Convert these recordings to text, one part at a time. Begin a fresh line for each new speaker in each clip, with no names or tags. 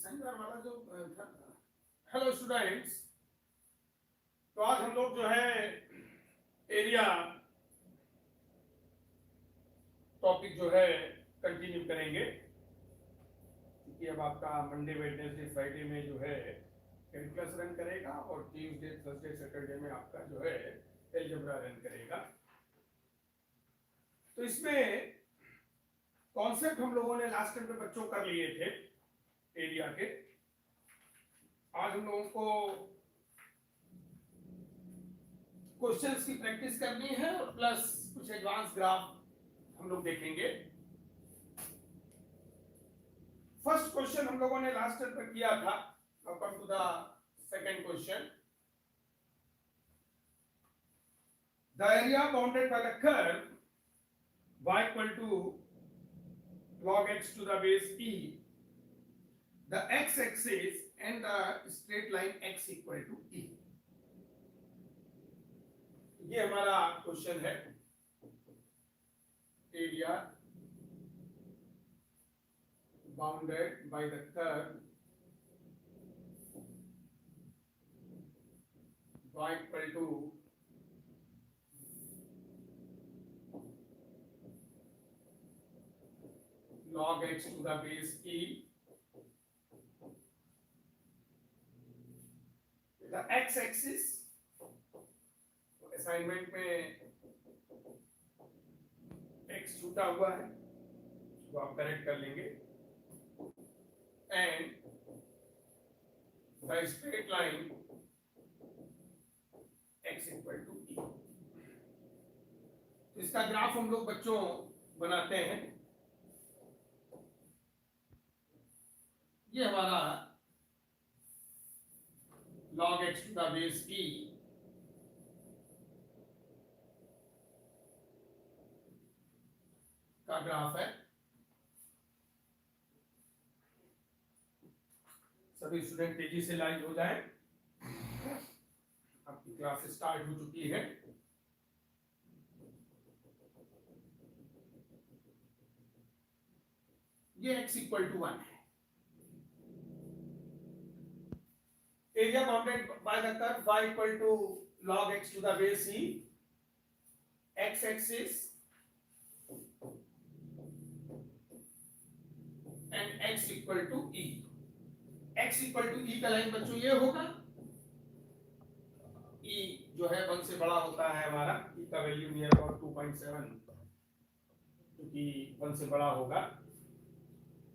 शनिवार वाला जो हेलो स्टूडेंट्स, तो आज हम लोग जो है एरिया टॉपिक जो है कंटिन्यू करेंगे, क्योंकि अब आपका मंडे वेडनेसडे फ्राइडे में जो है कैलकुलस रन करेगा और ट्यूसडे थर्सडे सैटरडे में आपका जो है एलजेब्रा रन करेगा। तो इसमें कॉन्सेप्ट हम लोगों ने लास्ट टाइम पे बच्चों कर लिए थे एरिया के। आज हम लोगों को क्वेश्चंस की प्रैक्टिस करनी है और प्लस कुछ एडवांस ग्राफ हम लोग देखेंगे। फर्स्ट क्वेश्चन हम लोगों ने लास्ट टाइम पर किया था। Now come to the second question. The area bounded by the curve y equal to log x to the base e, the x axis and the straight line x equal to e। ये हमारा question है। Area bounded by the curve y equal to log x to the base e, the x axis assignment में x छूटा हुआ है, वो आप correct कर लेंगे, and the straight line x equal to e। इसका ग्राफ हम लोग बच्चों बनाते हैं। ये हमारा log x to the base e का ग्राफ है। सभी स्टूडेंट तेजी से लाइव हो जाए, आपकी क्लास स्टार्ट हो चुकी है। ये x इक्वल टू 1 है। Area bounded by the curve y equal to log x to the base e, x axis and x equal to e। x equal to e का line बच्चों ये होगा। e जो है 1 से बड़ा होता है हमारा, e का वैल्यू नियर अबाउट 2.7, क्योंकि 1 से बड़ा होगा।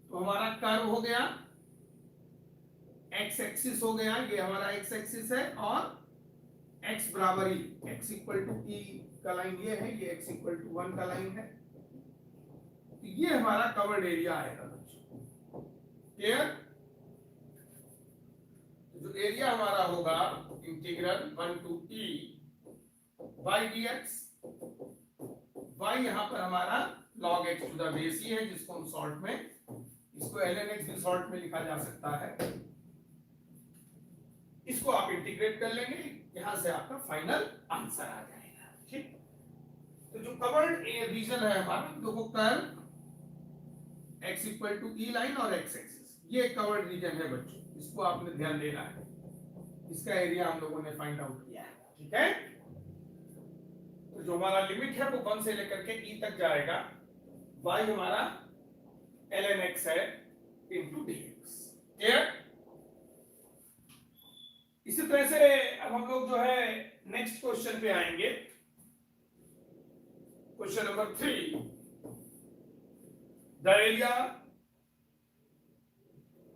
तो हमारा कर्व हो गया, x एक्सिस हो गया, ये हमारा x एक्सिस है, और x बराबर ही x इक्वल टू e का लाइन ये है, ये x इक्वल टू 1 का लाइन है। तो ये हमारा कवर्ड एरिया आएगा बच्चों। क्लियर? जो एरिया हमारा होगा integral 1 to e y dx, y यहां पर हमारा log x to the base e है, जिसको हम शॉर्ट में, इसको ln x भी शॉर्ट में लिखा जा सकता है। इसको आप इंटीग्रेट कर लेंगे, यहां से आपका फाइनल आंसर आ जाएगा। ठीक, तो जो कवर्ड रीजन है हमारा, देखो curve x equal to e line और x एक्सिस, ये कवर्ड रीजन है बच्चों, इसको आपने ध्यान देना है। इसका एरिया हम लोगों ने फाइंड आउट किया है। ठीक है, तो जो हमारा लिमिट है वो 1 से लेकर के e तक जाएगा। y हमारा ln x है इनटू dx। क्लियर? इसी तरह से अब हम लोग जो है नेक्स्ट क्वेश्चन पे आएंगे। Question number 3, the area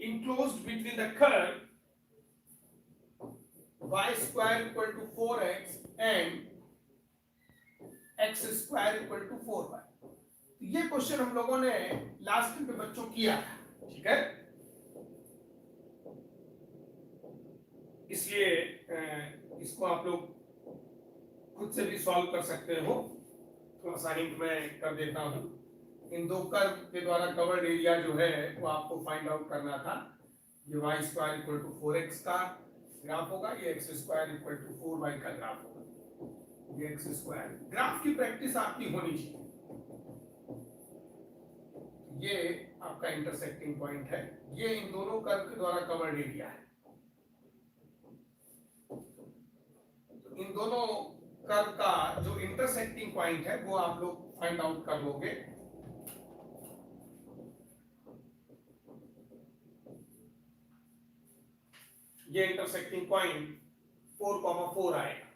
enclosed between the curve y square equal to 4x and x square equal to 4y। ये क्वेश्चन हम लोगों ने लास्ट टाइम पे बच्चों किया था। ठीक है, इसलिए इसको आप लोग खुद से भी सॉल्व कर सकते हो। थोड़ा सा हिंट मैं कर देता हूं। इन दो कर्व के द्वारा कवर्ड एरिया जो है वो आपको फाइंड आउट करना था। ये y square equal to 4x का ग्राफ होगा, ये x square equal to 4y का ग्राफ होगा। ये x स्क्वायर ग्राफ की प्रैक्टिस आपकी होनी चाहिए। ये आपका इंटरसेक्टिंग पॉइंट है, ये इन दोनों कर्व के द्वारा कवर्ड एरिया है। तो इन दोनों कर्व का जो इंटरसेक्टिंग पॉइंट है वो आप लोग फाइंड आउट कर लोगे। ये इंटरसेक्टिंग पॉइंट 4,4 आएगा।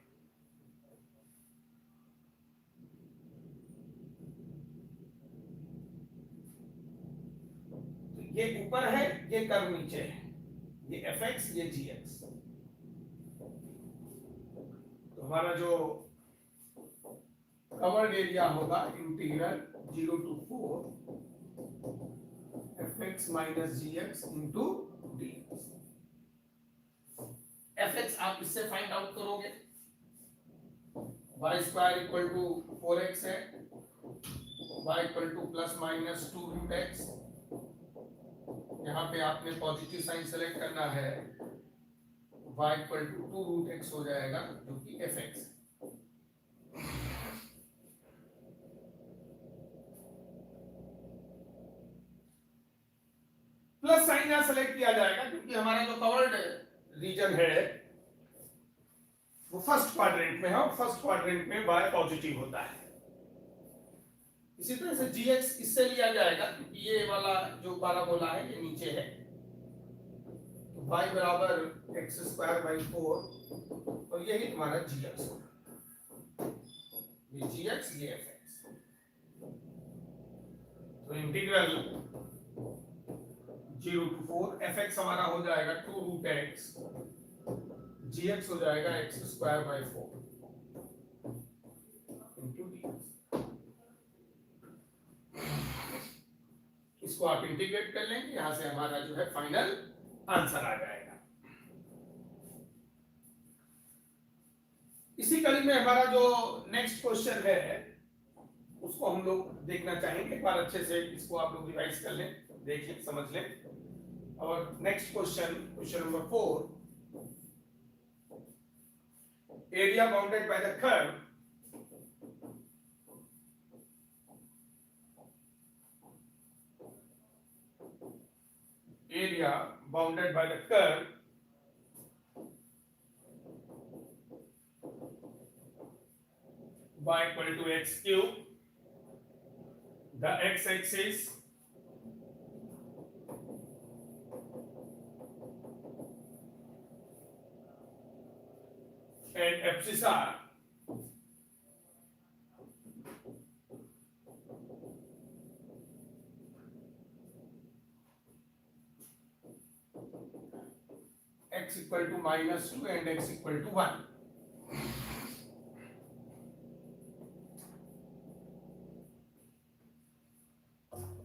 ये ऊपर है, ये कर्व नीचे है, ये fx ये gx। तो हमारा जो कवर्ड एरिया होगा integral 0 to 4 fx minus gx into dx। fx आप इससे फाइंड आउट करोगे, y square equal to 4x है, y equal to plus minus 2 root x। यहाँ पे आपने पॉजिटिव साइन सेलेक्ट करना है, y equal to 2 root x हो जाएगा जो कि fx। प्लस साइन यहाँ सेलेक्ट किया जाएगा क्योंकि हमारा जो कवर्ड रीजन है वो फर्स्ट क्वाड्रेंट में है और फर्स्ट क्वाड्रेंट में y पॉजिटिव होता है। इसी तरह से gx इससे लिया जाएगा क्योंकि ये वाला जो पैराबोला है ये नीचे है, तो y बराबर x²/4 और यही तुम्हारा gx होगा, ये gx ये fx। तो इंटीग्रल 0 to 4 fx हमारा हो जाएगा 2 रूट x, gx हो जाएगा x²/4 into dx। इसको आप इंटीग्रेट कर लेंगे, यहां से हमारा जो है फाइनल आंसर आ जाएगा। इसी कड़ी में हमारा जो नेक्स्ट क्वेश्चन है उसको हम लोग देखना चाहेंगे। एक बार अच्छे से इसको आप लोग रिवाइज कर लें, देख लें, समझ लें। और next question, question number 4, area bounded by the curve area bounded by the curve y equal to x cube, the x-axis and abscissa x equal to -2 and x equal to 1।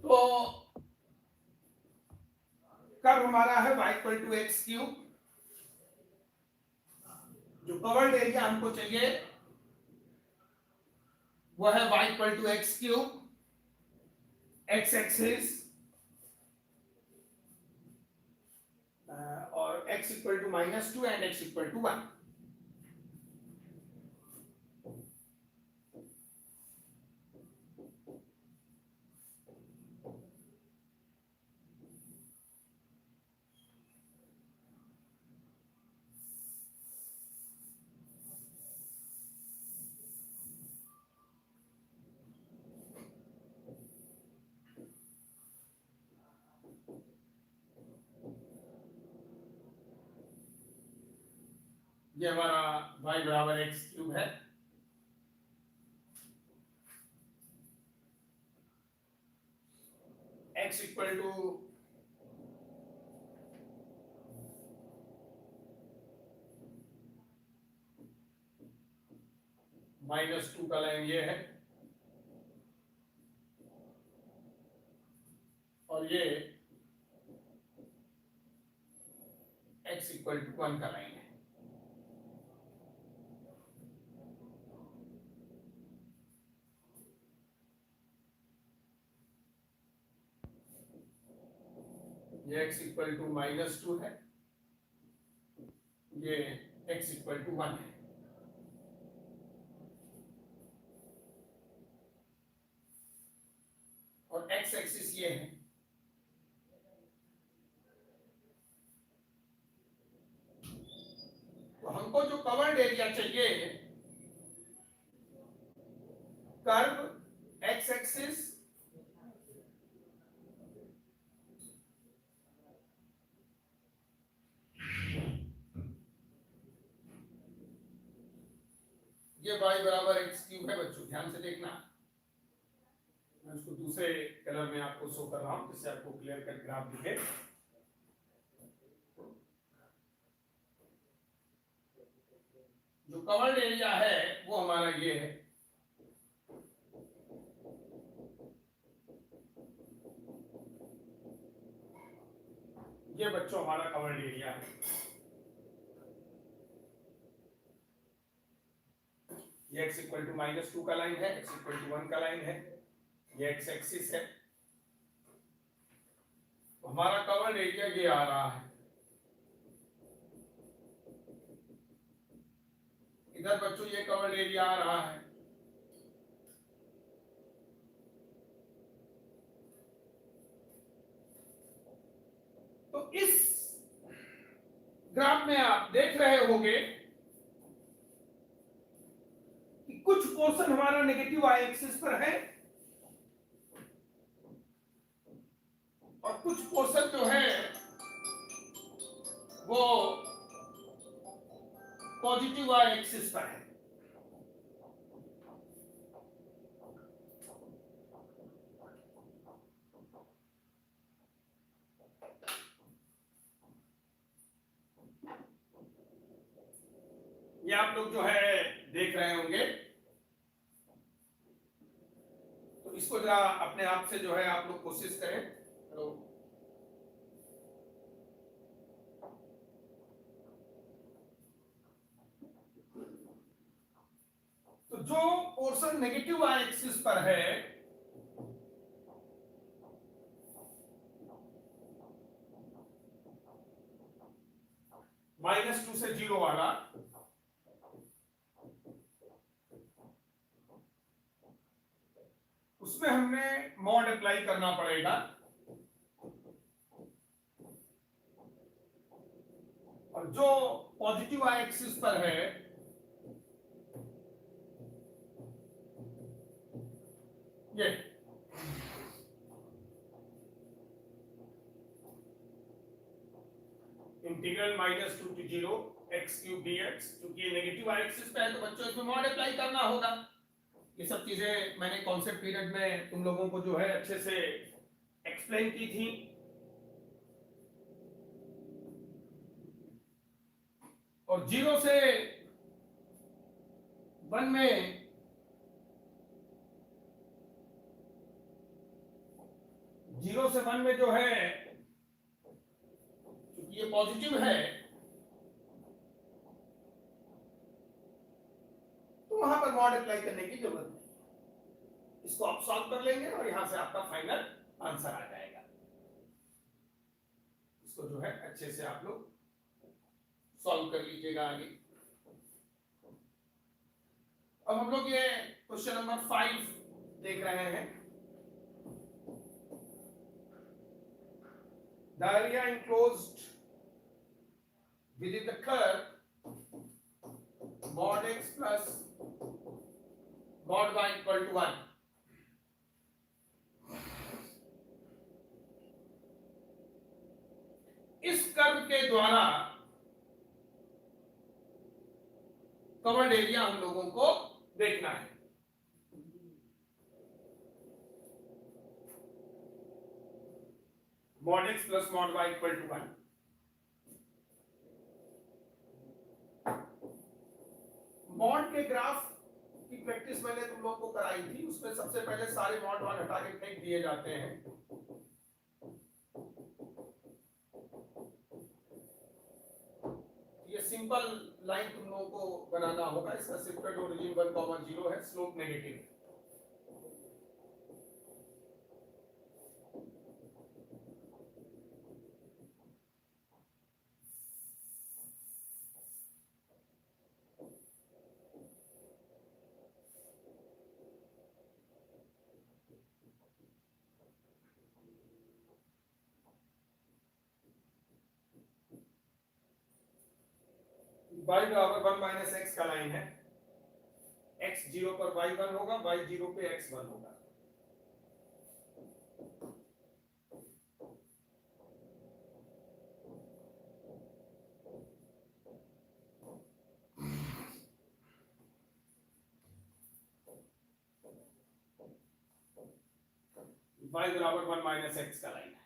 तो curve हमारा है y equal to x cube. जो covered area हमको चाहिए वो है y equal to x cube, x axis और x equal to -2 and x equal to 1। ये हमारा y बराबर x क्यूब है, x इक्वल टू -2 का लाइन ये है और ये x इक्वल टू 1 का लाइन है। ये x इक्वल टू -2 है, ये x इक्वल टू 1 है। और x एक्सिस ये है, एरिया चाहिए कर्व एक्स एक्सिस ये y बराबर एक्स क्यूब है बच्चों, ध्यान से देखना। मैं उसको दूसरे कलर में आपको शो कर रहा हूं जिससे आपको क्लियर कट ग्राफ दिखे। जो कवर्ड एरिया है वो हमारा ये है, ये बच्चों हमारा कवर्ड एरिया है। ये x इक्वल टू -2 का लाइन है, x इक्वल टू 1 का लाइन है, ये x एक्सिस है। तो हमारा कवर्ड एरिया ये आ रहा है। इधर बच्चों ये कवर्ड एरिया आ रहा है। तो इस ग्राफ में आप देख रहे होंगे कि कुछ पोर्शन हमारा नेगेटिव y एक्सिस पर है और कुछ पोर्शन जो है वो पॉजिटिव y एक्सिस पर है। ये आप लोग जो है देख रहे होंगे। तो इसको जरा अपने आप से जो है आप लोग कोशिश करें। हेलो, तो जो पोर्शन नेगेटिव y एक्सिस पर है -2 से 0 वाला, उसमें हमने मॉड अप्लाई करना पड़ेगा और जो पॉजिटिव y एक्सिस पर है ये integral -2 to 0 x cube dx, क्योंकि ये नेगेटिव y एक्सिस पे है तो बच्चों इसमें मॉड अप्लाई करना होगा। ये सब चीजें मैंने कॉन्सेप्ट पीरियड में तुम लोगों को जो है अच्छे से एक्सप्लेन की थी। और 0 से 1 में जो है क्योंकि ये पॉजिटिव है तो वहां पर मॉड अप्लाई करने की जरूरत नहीं। इसको आप सॉल्व कर लेंगे और यहां से आपका फाइनल आंसर आ जाएगा। इसको जो है अच्छे से आप लोग सॉल्व कर लीजिएगा आगे। अब हम लोग ये क्वेश्चन नंबर 5 देख रहे हैं। The area enclosed within the curve mod x plus mod y equal to 1. इस कर्व के द्वारा कवर्ड एरिया हम लोगों को देखना है। mod x plus mod y equal to 1। Mod के ग्राफ की प्रैक्टिस मैंने तुम लोगों को कराई थी, उसमें सबसे पहले सारे मॉड 1 हटा के फेंक दिए जाते हैं। ये सिंपल लाइन तुम लोगों को बनाना होगा। इसका शिफ्टेड ओरिजिन 1, 0 है, स्लोप नेगेटिव है। y बराबर 1 माइनस एक्स का लाइन है, x 0 पर y 1 होगा, y 0 पे x 1 होगा। y बराबर 1 माइनस एक्स का लाइन है।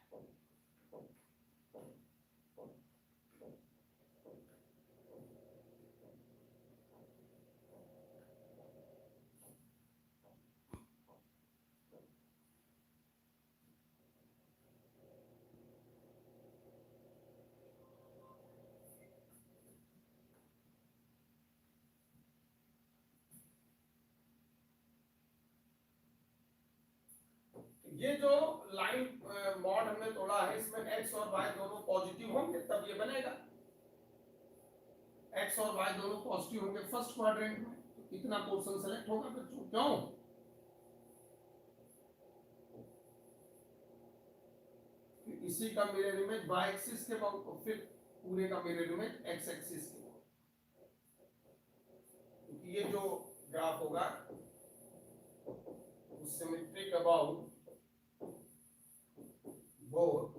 ये जो लाइन मॉड हमने तोड़ा है, इसमें x और y दोनों पॉजिटिव होंगे तब ये बनेगा। x और y दोनों पॉजिटिव होंगे फर्स्ट क्वाड्रेंट में, तो इतना पोर्शन सेलेक्ट होगा बच्चों। क्यों? इसी का मिरर इमेज y एक्सिस के और फिर पूरे का मिरर इमेज x एक्सिस के। क्योंकि ये जो ग्राफ होगा symmetric about both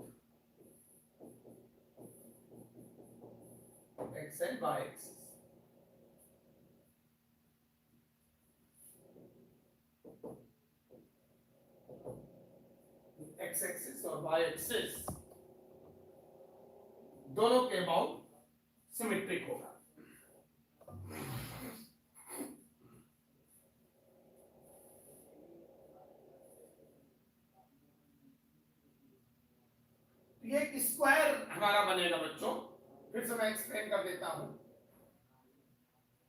x and y axis। x axis और y एक्सिस दोनों के अबाउट सिमेट्रिक होगा। ये एक स्क्वायर हमारा बनेगा बच्चों। फिर से मैं एक्सप्लेन कर देता हूं।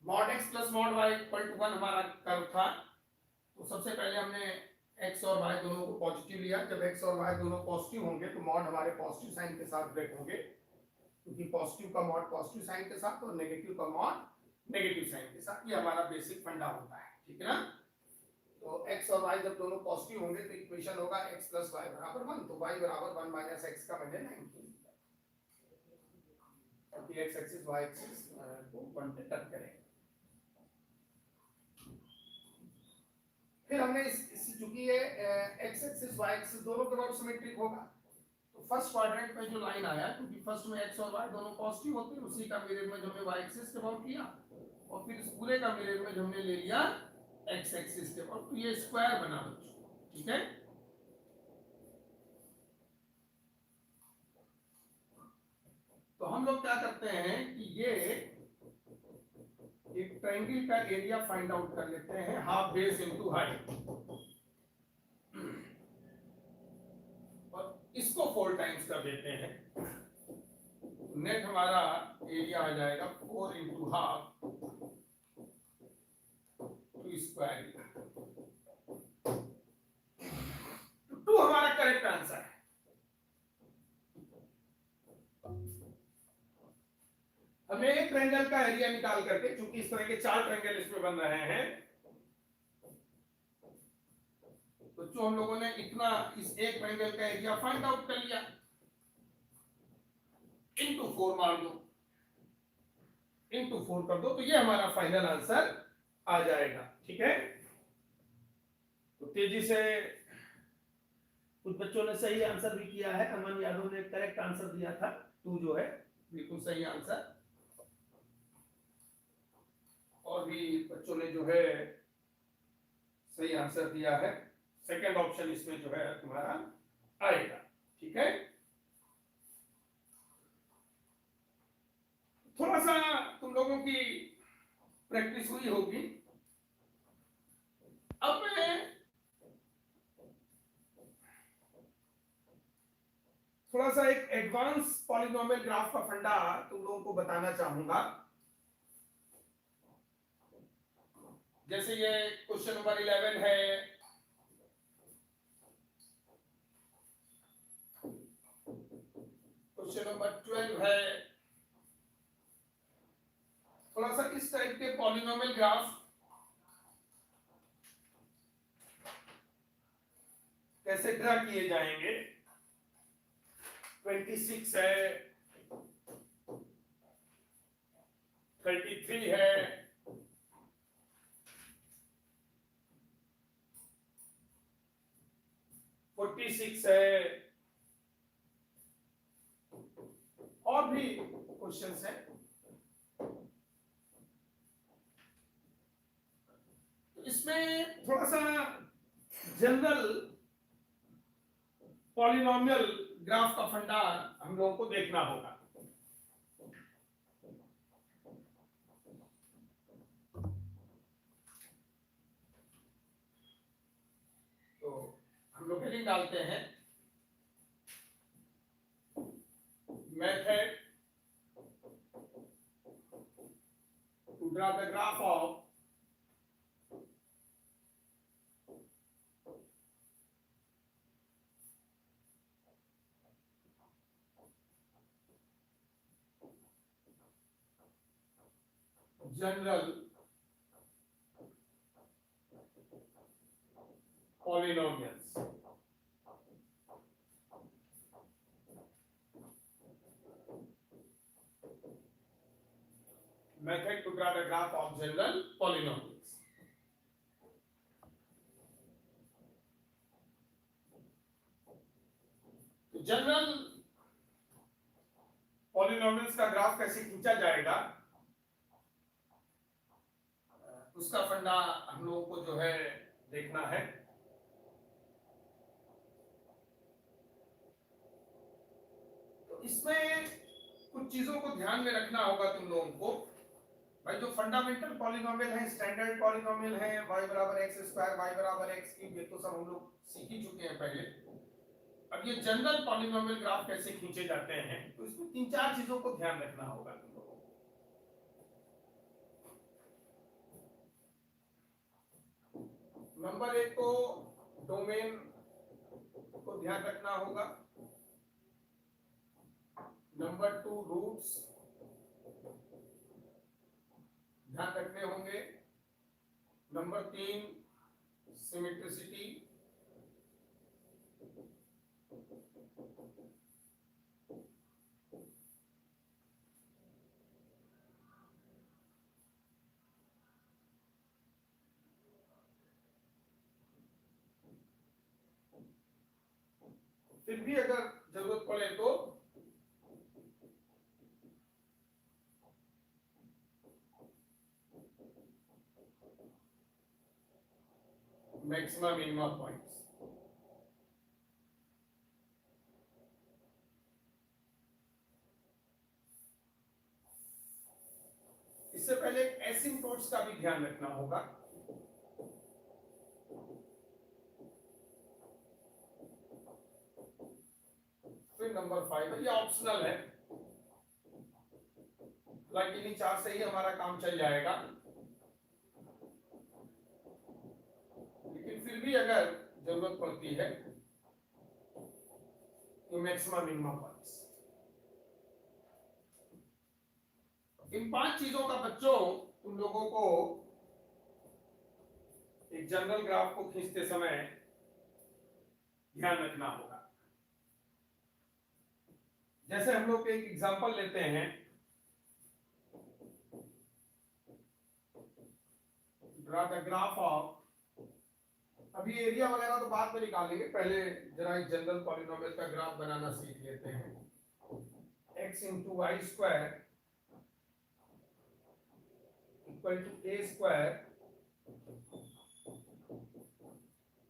Mod x plus mod y equal to 1 हमारा कर्व था। तो सबसे पहले हमने x और y दोनों को पॉजिटिव लिया। जब x और y दोनों पॉजिटिव होंगे तो मॉड हमारे पॉजिटिव साइन के साथ ब्रेक होंगे, क्योंकि पॉजिटिव का मॉड पॉजिटिव साइन के साथ और नेगेटिव का मॉड नेगेटिव साइन के साथ। ये हमारा बेसिक फंडा होता है, ठीक है ना। तो x और y जब दोनों पॉजिटिव होंगे तो इक्वेशन होगा x प्लस y बराबर 1। तो y बराबर 1 माइनस x का वैल्यू 19। अब x एक्सिस y एक्सिस को 1 पे टच करेंगे। फिर हमने इस चूंकि ये x एक्सिस y एक्सिस दोनों के अबाउट सिमेट्रिक होगा, तो फर्स्ट क्वाड्रेंट में जो लाइन आया, क्योंकि फर्स्ट में x और y दोनों पॉजिटिव होते हैं, उसी का मिरर इमेज हमने y एक्सिस के अबाउट लिया और फिर इस पूरे का मिरर इमेज हमने ले लिया x एक्सिस के अबाउट। तो ये स्क्वायर बना बच्चों, ठीक है। तो हम लोग क्या करते हैं कि ये एक ट्रायंगल का एरिया फाइंड आउट कर लेते हैं, हाफ बेस इनटू हाइट, और इसको 4 टाइम्स कर देते हैं। नेट हमारा एरिया आ जाएगा 4 इंटू हाफ टू स्क्वायर। 2 हमारा करेक्ट आंसर है। हमें एक ट्रायंगल का एरिया निकाल करके, क्योंकि इस तरह के 4 ट्रायंगल इसमें बन रहे हैं, तो जो हम लोगों ने इतना इस एक ट्रायंगल का एरिया फाइंड आउट कर लिया, इनटू 4 मार दो, इनटू 4 कर दो, तो ये हमारा फाइनल आंसर आ जाएगा, ठीक है। तो तेजी से कुछ बच्चों ने सही आंसर भी किया है। अमन यादव ने करेक्ट आंसर दिया था, 2 जो है बिल्कुल सही आंसर। और भी बच्चों ने जो है सही आंसर दिया है। सेकंड ऑप्शन इसमें जो है तुम्हारा आएगा, ठीक है। थोड़ा सा तुम लोगों की प्रैक्टिस हुई होगी। अब मैं थोड़ा सा एक एडवांस पॉलिनोमियल ग्राफ का फंडा तुम लोगों को बताना चाहूंगा। जैसे ये क्वेश्चन नंबर 11 है, क्वेश्चन नंबर 12 है। थोड़ा सा इस टाइप के पॉलिनोमियल ग्राफ कैसे ड्रा किए जाएंगे। 26 है, 33 है, 46 है, और भी क्वेश्चंस हैं। तो इसमें थोड़ा सा जनरल पॉलिनोमियल ग्राफ का फंडा हम लोगों को देखना होगा। तो हम लोग हेडिंग डालते हैं method to draw the graph of general polynomials. Method to draw the graph of general polynomials. तो जनरल पॉलिनोमियल्स का ग्राफ कैसे खींचा जाएगा, उसका फंडा हम लोगों को जो है देखना है। तो इसमें कुछ चीजों को ध्यान में रखना होगा तुम लोगों को। भाई जो फंडामेंटल पॉलिनोमियल है, स्टैंडर्ड पॉलिनोमियल है, y बराबर x स्क्वायर, y बराबर x क्यूब, ये तो सब हम लोग सीख ही चुके हैं पहले। अब ये जनरल पॉलिनोमियल ग्राफ कैसे खींचे जाते हैं, तो इसमें 3-4 चीजों को ध्यान रखना होगा तुम लोगों को। नंबर 1 तो डोमेन को ध्यान रखना होगा। नंबर 2 रूट्स ध्यान रखने होंगे। Number 3 symmetricity. फिर भी अगर जरूरत पड़े तो मैक्सिमम मिनिमम पॉइंट्स। इससे पहले एसिम्पटोट्स का भी ध्यान रखना होगा। फिर नंबर 5 ये ऑप्शनल है, हालांकि इन 4 से ही हमारा काम चल जाएगा, लेकिन फिर भी अगर जरूरत पड़ती है तो मैक्सिमम मिनिमम पॉइंट्स। इन 5 चीजों का बच्चों तुम लोगों को एक जनरल ग्राफ को खींचते समय ध्यान रखना होगा। जैसे हम लोग एक एग्जांपल लेते हैं, ड्रा द ग्राफ ऑफ, अभी एरिया वगैरह तो बाद में निकालेंगे, पहले जरा एक जनरल पॉलिनोमियल का ग्राफ बनाना सीख लेते हैं। x into y square equal to a square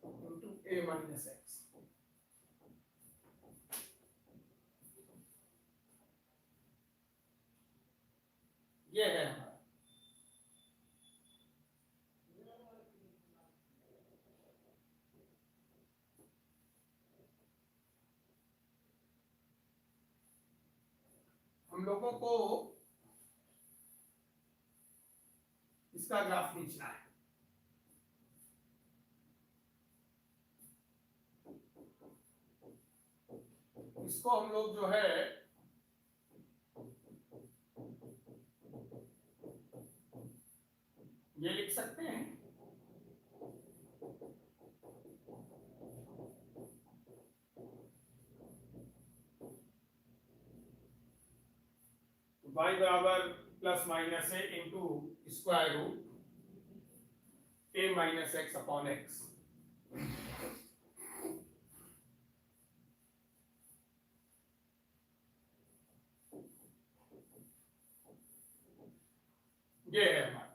into a minus x. ये है हमारा। हम लोगों को इसका ग्राफ खींचना है। इसको हम लोग जो है ये लिख सकते हैं, y बराबर plus minus a into square root a minus x upon x. ये है हमारा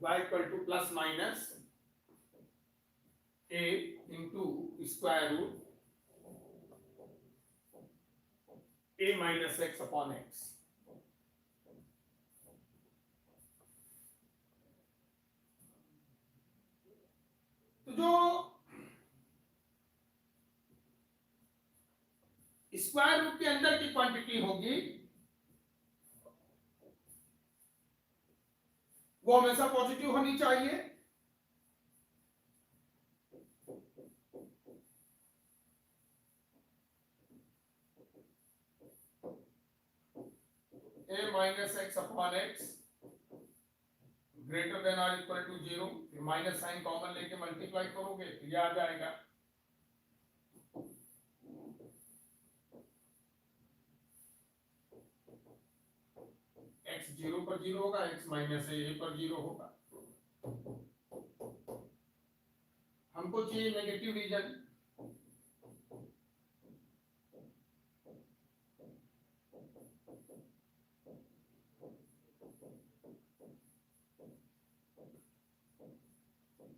y equal to plus minus a into square root a minus x upon x. तो जो स्क्वायर रूट के अंदर की क्वांटिटी होगी वो हमेशा पॉजिटिव होनी चाहिए, a minus x upon x greater than or equal to 0। फिर माइनस साइन कॉमन लेके मल्टीप्लाई करोगे तो ये आ जाएगा x 0 पर 0 होगा, x माइनस ए पर 0 होगा। हमको चाहिए negative region,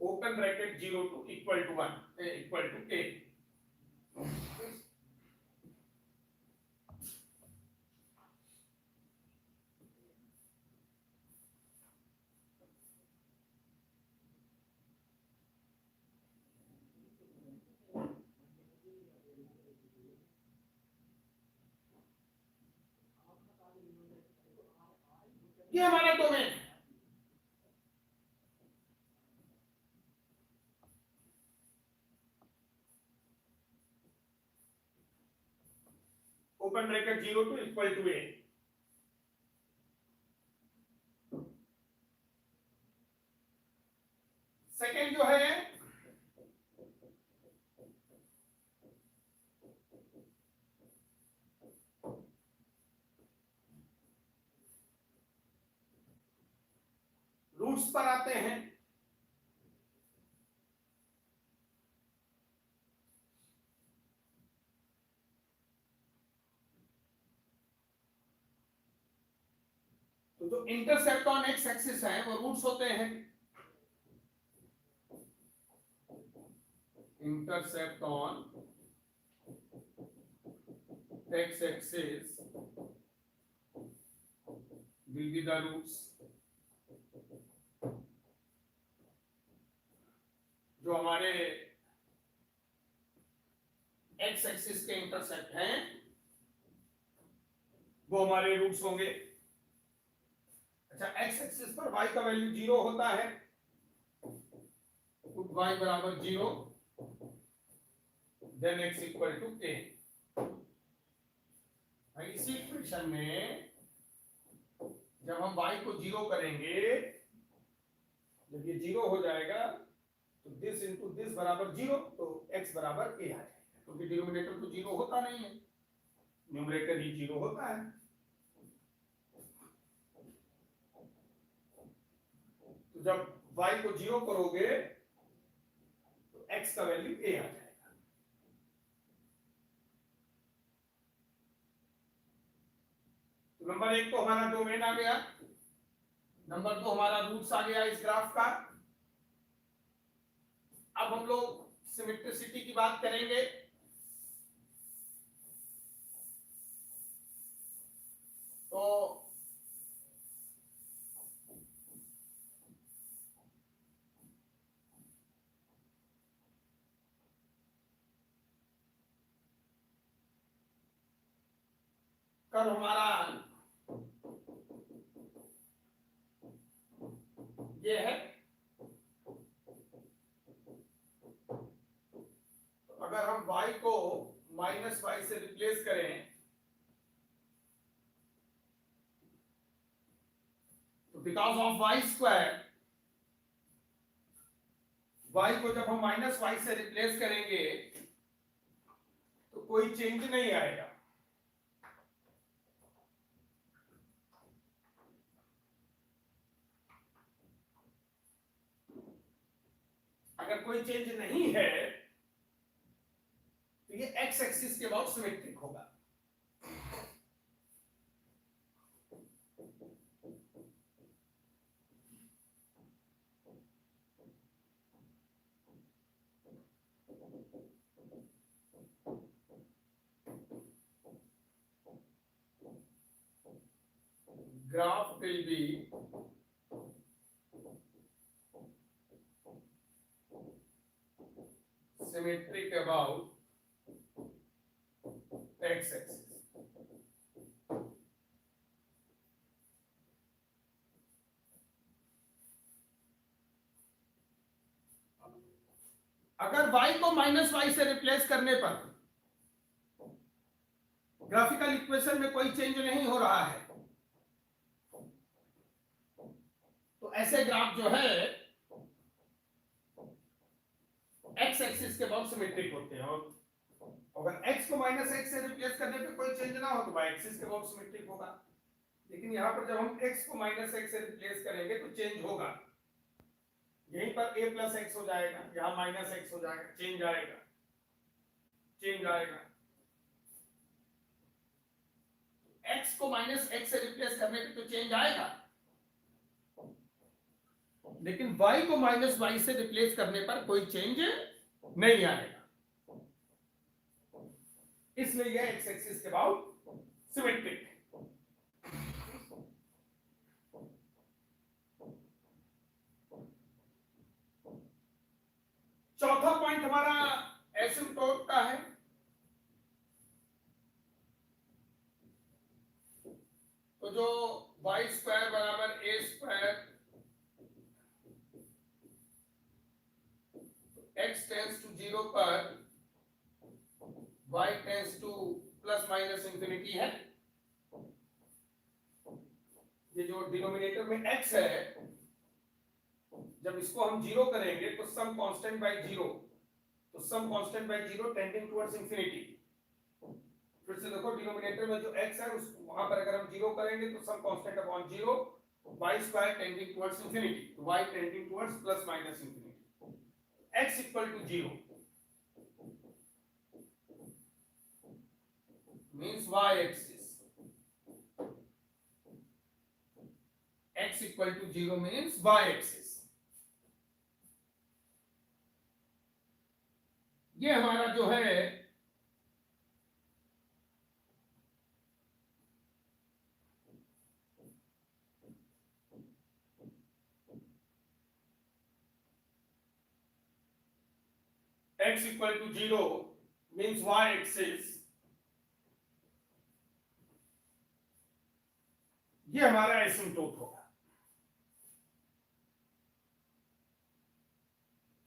open bracket 0 to equal to 1 equal to a। ये हमारा डोमेन है। Open bracket 0 to equal to a। Second जो है रूट्स पर आते हैं। तो जो इंटरसेप्ट ऑन एक्स एक्सिस है वो रूट्स होते हैं। Intercept on x axis will be the roots। जो हमारे एक्स एक्सिस के इंटरसेप्ट हैं वो हमारे रूट्स होंगे। अच्छा, एक्स एक्सिस पर y का वैल्यू 0 होता है, y बराबर 0, then x equal to a। इसी इक्वेशन में जब हम y को 0 करेंगे, जब ये 0 हो जाएगा तो दिस इंटू दिस बराबर 0, तो x बराबर a आ जाएगा, क्योंकि डिनोमिनेटर तो 0 होता नहीं है, न्यूमरेटर ही 0 होता है। तो जब y को 0 करोगे तो x का वैल्यू a आ जाएगा। तो नंबर 1 तो हमारा डोमेन आ गया, नंबर 2 हमारा रूट्स आ गया इस ग्राफ का। अब हम लोग सिमेट्रिसिटी की बात करेंगे। तो कर हमारा ये है, अगर हम y को माइनस वाई से रिप्लेस करें तो because of y square, y को जब हम माइनस वाई से रिप्लेस करेंगे तो कोई चेंज नहीं आएगा। अगर कोई चेंज नहीं है तो ये एक्स एक्सिस के अबाउट सिमेट्रिक होगा। Graph will be symmetric about x-axis. अगर y को माइनस वाई से रिप्लेस करने पर ग्राफिकल इक्वेशन में कोई चेंज नहीं हो रहा है तो ऐसे ग्राफ जो है एक्स एक्सिस के बहुत सिमेट्रिक होते हैं। और अगर x को माइनस एक्स से रिप्लेस करने पे कोई चेंज ना हो तो y एक्सिस के बहुत सिमेट्रिक होगा। लेकिन यहाँ पर जब हम x को माइनस एक्स से रिप्लेस करेंगे तो चेंज होगा। यहीं पर a प्लस एक्स हो जाएगा, यहाँ माइनस एक्स हो जाएगा, चेंज आएगा, चेंज आएगा। x को माइनस एक्स से रिप्लेस करने पे तो चेंज आएगा, लेकिन y को माइनस वाई से रिप्लेस करने पर कोई चेंज नहीं आएगा। इसलिए यह एक्स एक्सिस के अबाउट सिमेट्रिक है। चौथा पॉइंट हमारा एसिम्प्टोट का है। तो जो वाई स्क्वायर बराबर ए स्क्वायर x टेंस टू 0 पर y tends to plus minus infinity है। ये जो डिनोमिनेटर में x है, जब इसको हम 0 करेंगे तो सम कांस्टेंट बाय 0, तो some constant by 0 tending towards infinity. फिर से देखो, डिनोमिनेटर में जो x है उस वहां पर अगर हम 0 करेंगे तो some constant upon 0 y square tending towards infinity, तो y tending towards plus minus infinity, x equal to 0 means y axis, x equal to 0 means y axis। ये हमारा जो है x equal to 0 means y axis, ये हमारा asymptote होगा।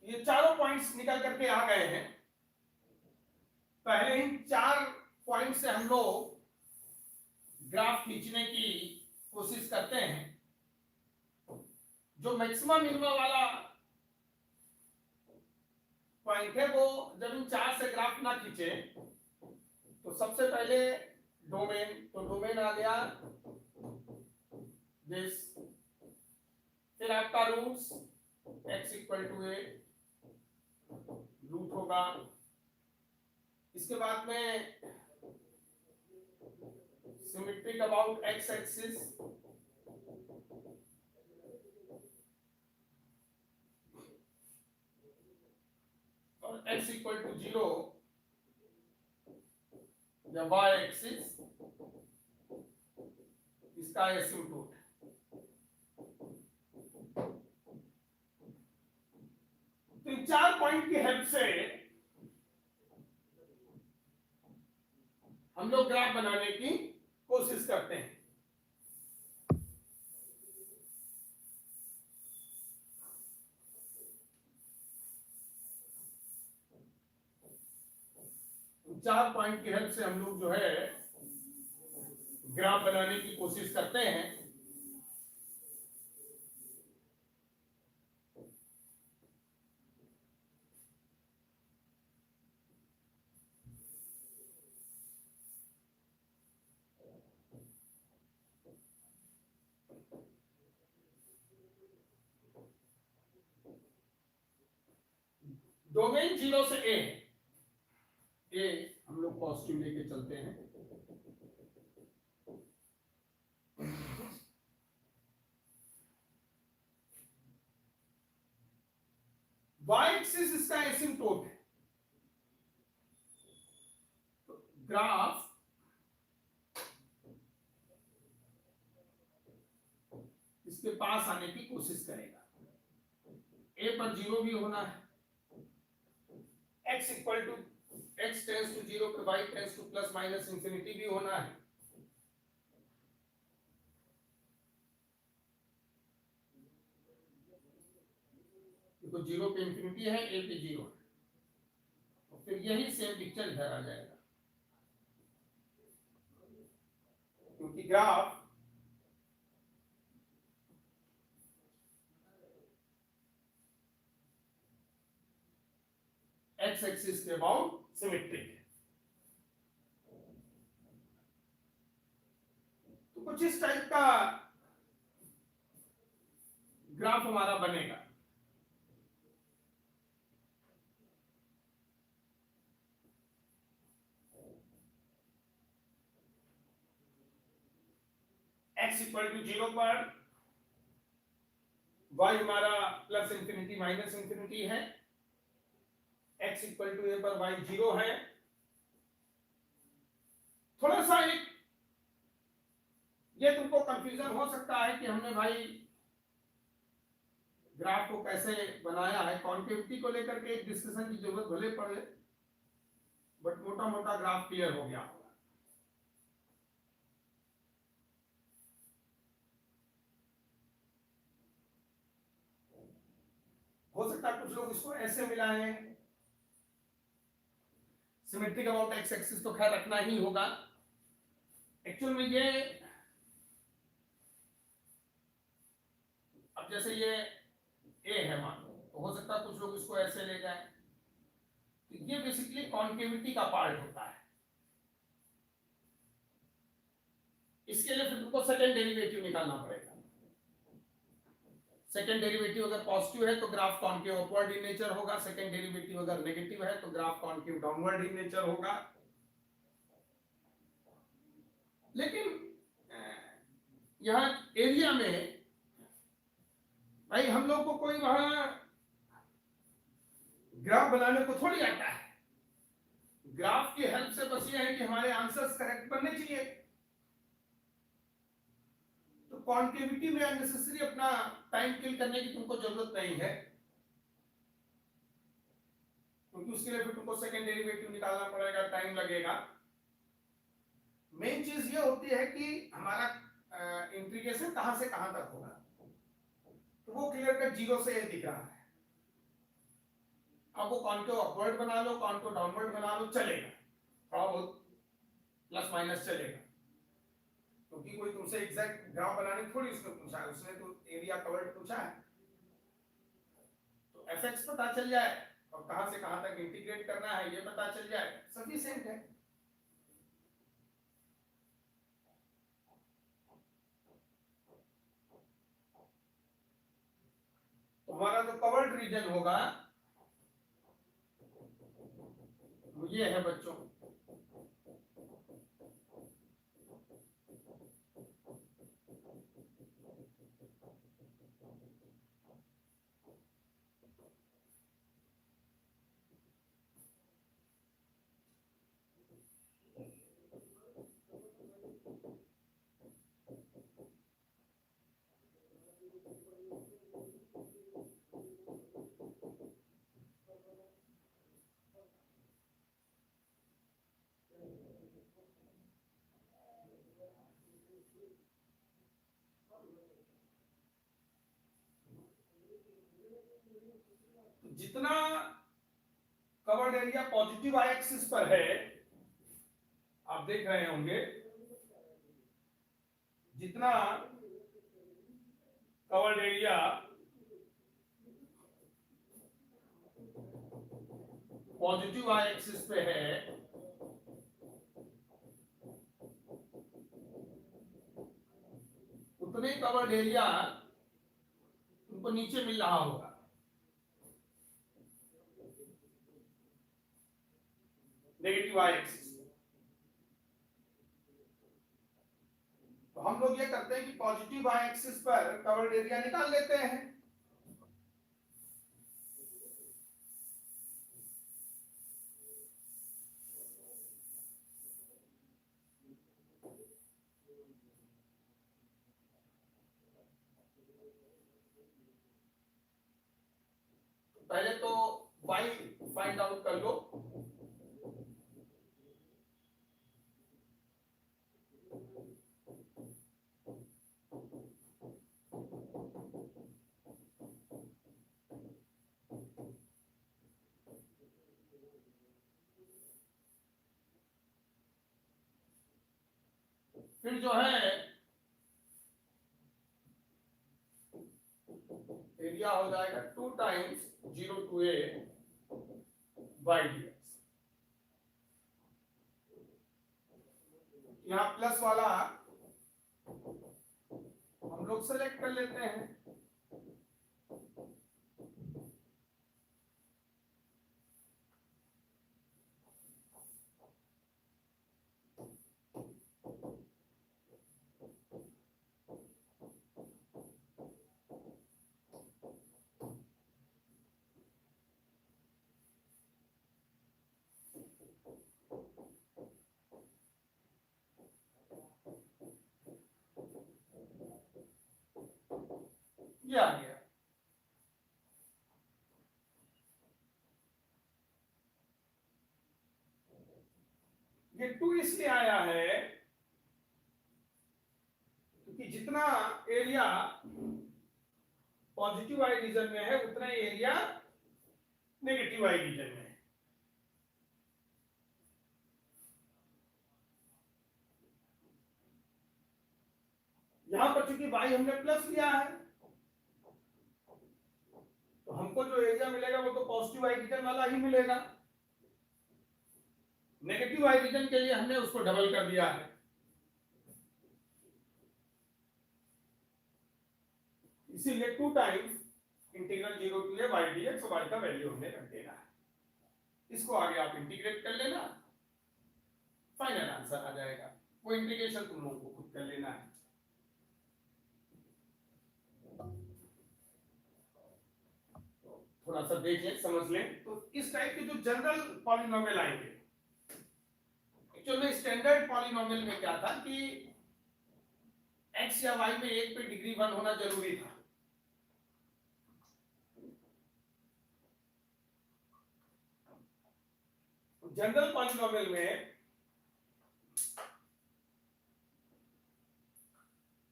ये चारों पॉइंट्स निकल करके आ गए हैं। पहले इन 4 पॉइंट से हम लोग ग्राफ खींचने की कोशिश करते हैं। जो मैक्सिमम मिनिमम वाला पॉइंट है वो जब इन 4 से ग्राफ ना खींचे तो सबसे पहले डोमेन, तो डोमेन आ गया दिस, फिर आपका roots x equal to a root होगा। इसके बाद में सिमेट्रिक अबाउट x एक्सिस, और x इक्वल टू 0 या y एक्सिस, इसका एसिम्प्टोट। तो इन 4 पॉइंट की हेल्प से हम लोग ग्राफ बनाने की कोशिश करते हैं। चार पॉइंट की हेल्प से हम लोग जो है ग्राफ बनाने की कोशिश करते हैं। डोमेन 0 से ए है, ए हम लोग पॉजिटिव लेके चलते हैं। वाई एक्सिस इसका एसिम्प्टोट है, तो ग्राफ इसके पास आने की कोशिश करेगा। ए पर 0 भी होना है, x equal to x tends to 0 पर y tends to plus minus infinity भी होना है। तो 0 पे इंफिनिटी है, a पे 0 है, तो फिर यही सेम पिक्चर इधर आ जाएगा, क्योंकि ग्राफ एक्स एक्सिस के अबाउट सिमेट्रिक है। तो कुछ इस टाइप का ग्राफ हमारा बनेगा। x इक्वल टू 0 पर y हमारा प्लस इंफिनिटी माइनस इंफिनिटी है, x इक्वल टू a पर y 0 है। थोड़ा सा एक ये तुमको कंफ्यूजन हो सकता है कि हमने भाई ग्राफ को कैसे बनाया है, कॉन्केविटी को लेकर के एक डिस्कशन की जरूरत भले पड़े, बट मोटा मोटा ग्राफ क्लियर हो गया होगा। हो सकता है कुछ लोग इसको ऐसे मिलाएं, सिमेट्रिक अबाउट एक्स एक्सिस तो खैर रखना ही होगा। एक्चुअल में ये अब जैसे ये ए है मान लो, तो हो सकता है कुछ लोग इसको ऐसे ले जाएं, तो ये बेसिकली कॉन्केविटी का पार्ट होता है। इसके लिए फिर तुमको सेकंड डेरिवेटिव निकालना पड़ेगा। सेकंड डेरिवेटिव अगर पॉजिटिव है तो graph concave upward in nature होगा, सेकंड डेरिवेटिव अगर नेगेटिव है तो graph concave downward in nature होगा। लेकिन यहां एरिया में भाई हम लोग को कोई वहां ग्राफ बनाने को थोड़ी आता है, ग्राफ की हेल्प से बस ये है कि हमारे आंसर्स करेक्ट बनने चाहिए। तो कॉन्केविटी में अननेसेसरी अपना टाइम किल करने की तुमको जरूरत नहीं है, क्योंकि उसके लिए फिर तुमको सेकंड डेरिवेटिव निकालना पड़ेगा, टाइम लगेगा। मेन चीज ये होती है कि हमारा इंटीग्रेशन कहां से कहां तक होगा, तो वो क्लियर कट 0 से दिख रहा है। अब वो कॉन्टो अपवर्ड बना लो, कॉन्टो डाउनवर्ड बना लो, चलेगा, थोड़ा बहुत प्लस माइनस चलेगा, क्योंकि कोई तुमसे एग्जैक्ट ग्राफ बनाने थोड़ी उसने पूछा है, उसने तो एरिया कवर्ड पूछा है। तो एफएक्स पता चल जाए और कहां से कहां तक इंटीग्रेट करना है ये पता चल जाए, सफिशिएंट है। तो हमारा जो कवर्ड रीजन होगा वो ये है बच्चों, जितना covered area positive y axis पर है आप देख रहे होंगे जितना covered area positive y axis पे है, उतने कवर्ड एरिया उनको नीचे मिल रहा होगा। Negative y axis. तो हम लोग ये करते हैं कि पॉजिटिव वाई एक्सिस पर कवर्ड एरिया निकाल लेते हैं। पहले तो y फाइंड आउट कर लो। फिर जो है एरिया हो जाएगा 2 times 0 to a by dx। यहाँ प्लस वाला हम लोग सेलेक्ट कर लेते हैं। ये आ गया। ये 2 इसलिए आया है क्योंकि जितना एरिया पॉजिटिव वाई रीजन में है उतना एरिया नेगेटिव वाई रीजन में है। यहां पर चूंकि वाई हमने प्लस लिया है तो हमको जो एरिया मिलेगा वो तो पॉजिटिव वाई रीजन वाला ही मिलेगा। नेगेटिव वाई रीजन के लिए हमने उसको डबल कर दिया है। इसीलिए 2 times integral 0 to a by dx y का वैल्यू हमने रख देना है। इसको आगे आप इंटीग्रेट कर लेना, फाइनल आंसर आ जाएगा। वो इंटीग्रेशन तुम लोगों को खुद कर लेना है। थोड़ा सा देख लें, समझ लें। तो इस टाइप के जो जनरल पॉलिनोमियल आएंगे, एक्चुअली में स्टैंडर्ड पॉलिनोमियल में क्या था कि x या y में 1 पे डिग्री 1 होना जरूरी था। जनरल पॉलिनोमियल में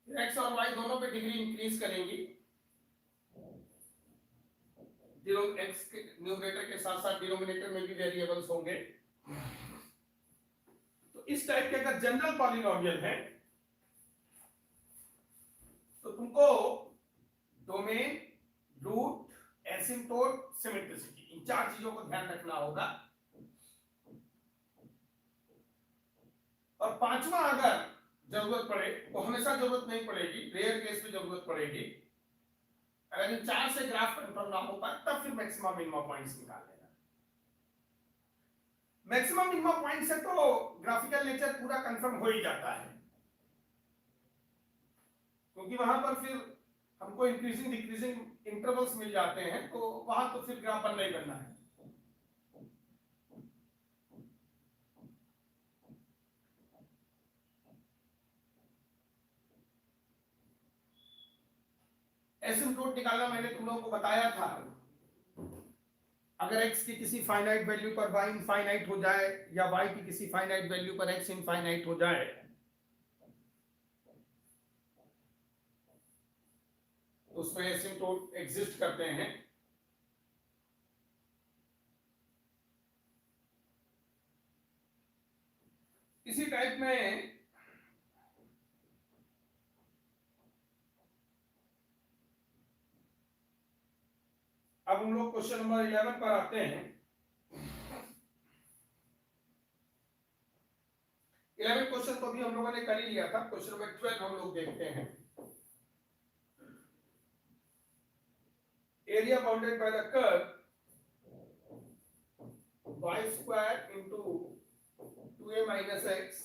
x और y दोनों पे डिग्री इंक्रीज करेंगी। x के न्यूमरेटर के साथ साथ डिनोमिनेटर में भी वेरिएबल्स होंगे। तो इस टाइप के अगर जनरल पॉलिनोमियल है तो तुमको डोमेन, रूट, एसिम्प्टोट, सिमेट्रिसिटी, इन 4 चीजों को ध्यान रखना होगा। और 5वां अगर जरूरत पड़े तो हमेशा जरूरत नहीं पड़ेगी, रेयर केस में जरूरत पड़ेगी। अगर इन 4 से ग्राफ कंफर्म ना हो पाए तब फिर मैक्सिमम मिनिमम पॉइंट्स निकाल लेना। मैक्सिमम मिनिमम पॉइंट से तो ग्राफिकल नेचर पूरा कंफर्म हो ही जाता है, क्योंकि वहां पर फिर हमको इंक्रीजिंग डिक्रीजिंग इंटरवल्स मिल जाते हैं, तो वहां तो फिर ग्राफ बनना ही बनना है। एसिम्प्टोट निकालना मैंने तुम लोगों को बताया था। अगर x की किसी फाइनाइट वैल्यू पर y इनफाइनाइट हो जाए या y की किसी फाइनाइट वैल्यू पर x इनफाइनाइट हो जाए तो उसमें एसिम्प्टोट एग्जिस्ट करते हैं। इसी टाइप में अब हम लोग क्वेश्चन नंबर 11 पर आते हैं। 11 क्वेश्चन तो भी हम लोगों ने कर ही लिया था। क्वेश्चन नंबर 12 हम लोग देखते हैं। Area bounded by the curve y square into 2a minus x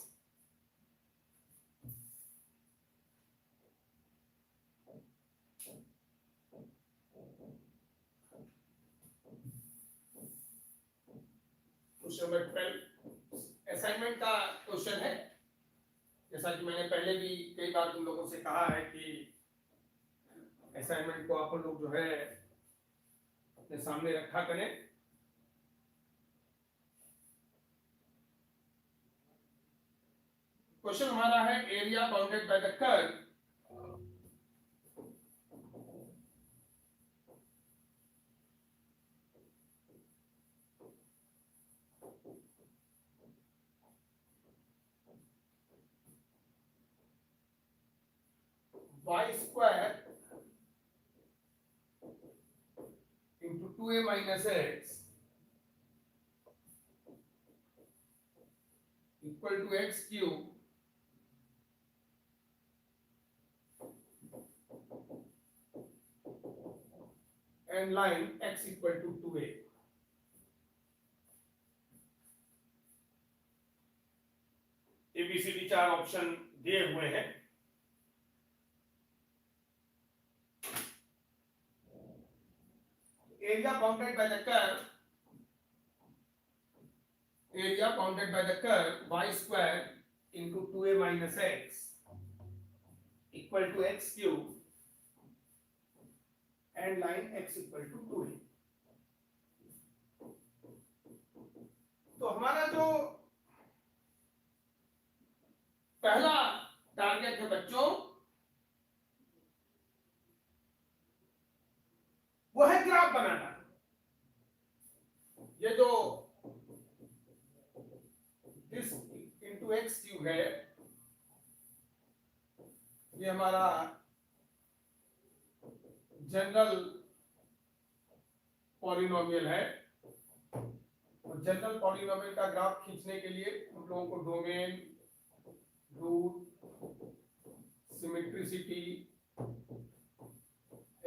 question number 12 assignment का क्वेश्चन है। जैसा कि मैंने पहले भी कई बार तुम लोगों से कहा है कि असाइनमेंट को आप लोग जो है अपने सामने रखा करें। क्वेश्चन हमारा है area bounded by the curve y square into 2a minus x equal to x cube and line x equal to 2a। A B C D 4 option दिए हुए हैं। Area bounded by the curve y square into 2a minus x equal to x cube and line x equal to 2a। तो हमारा जो पहला target है बच्चों वो है ग्राफ बनाना। ये जो दिस इंटू एक्स क्यूब है ये हमारा जनरल पॉलिनोमियल है। और जनरल पॉलिनोमियल का ग्राफ खींचने के लिए हम लोगों को डोमेन, रूट, सिमेट्रिसिटी,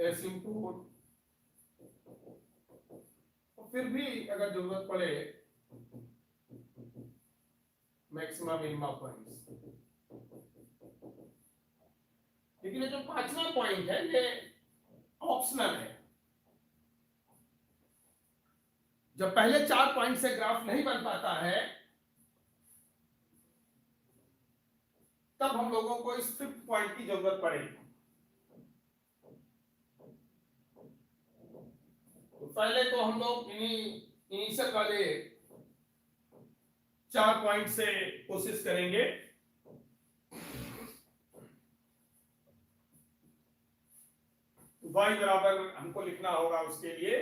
एसिम्प्टोट और फिर भी अगर जरूरत पड़े मैक्सिमा मिनिमा पॉइंट्स। लेकिन ये जो पांचवा पॉइंट है ये ऑप्शनल है। जब पहले 4 पॉइंट से ग्राफ नहीं बन पाता है तब हम लोगों को इस 5th पॉइंट की जरूरत पड़ेगी। तो पहले तो हम लोग इनिशियल वाले 4 पॉइंट से कोशिश करेंगे। y बराबर हमको लिखना होगा उसके लिए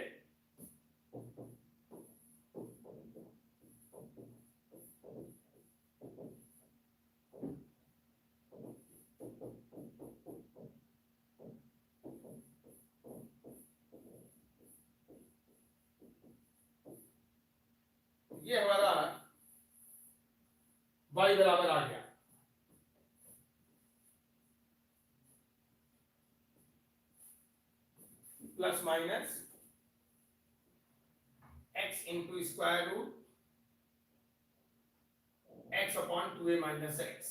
ये हमारा y बराबर आ गया। Plus minus x into square root x upon 2a minus x।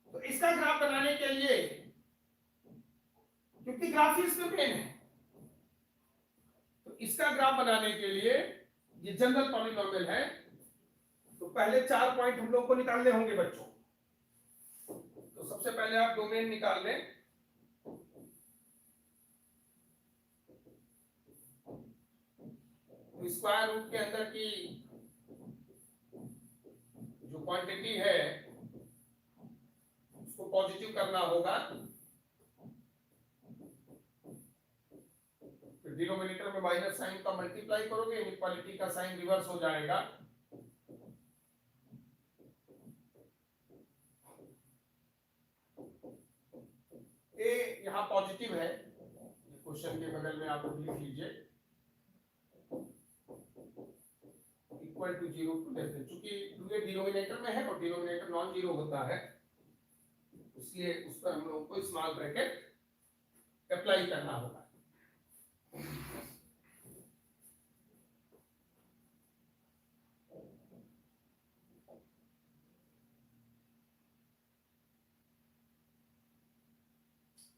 तो इसका ग्राफ बनाने के लिए क्योंकि ग्राफ ही इसमें मेन है तो इसका ग्राफ बनाने के लिए ये जनरल पॉलिनोमियल है तो पहले 4 पॉइंट हम लोग को निकालने होंगे बच्चों। तो सबसे पहले आप डोमेन निकाल लें। तो स्क्वायर रूट के अंदर की जो क्वांटिटी है उसको पॉजिटिव करना होगा, फिर डिनोमिनेटर में माइनस साइन का मल्टीप्लाई करोगे, इनइक्वालिटी का साइन रिवर्स हो जाएगा। ए यहां पॉजिटिव है, क्वेश्चन के बगल में आप लिख लीजिए equal to 0 to less than, चूंकि टू ए डिनोमिनेटर में है और डिनोमिनेटर नॉन जीरो होता है, इसलिए उस पर हम लोगों को स्मॉल ब्रैकेट अप्लाई करना होगा।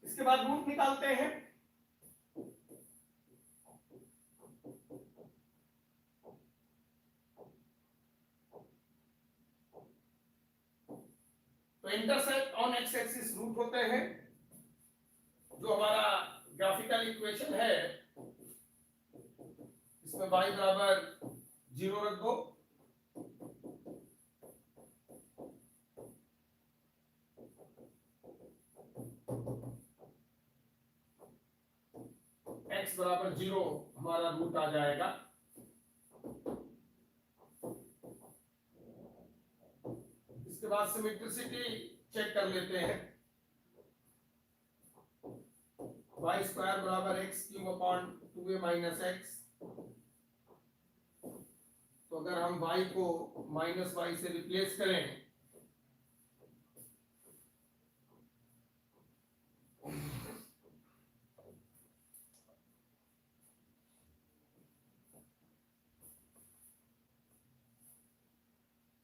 इसके बाद रूट निकालते हैं। तो intercept on x axis root होते हैं, जो हमारा ग्राफिकल इक्वेशन है इसमें y बराबर 0 रख दो, x बराबर 0 हमारा रूट आ जाएगा। इसके बाद सिमेट्रिसिटी चेक कर लेते हैं, y स्क्वायर बराबर x cube upon 2a minus x। तो अगर हम y को माइनस y से रिप्लेस करें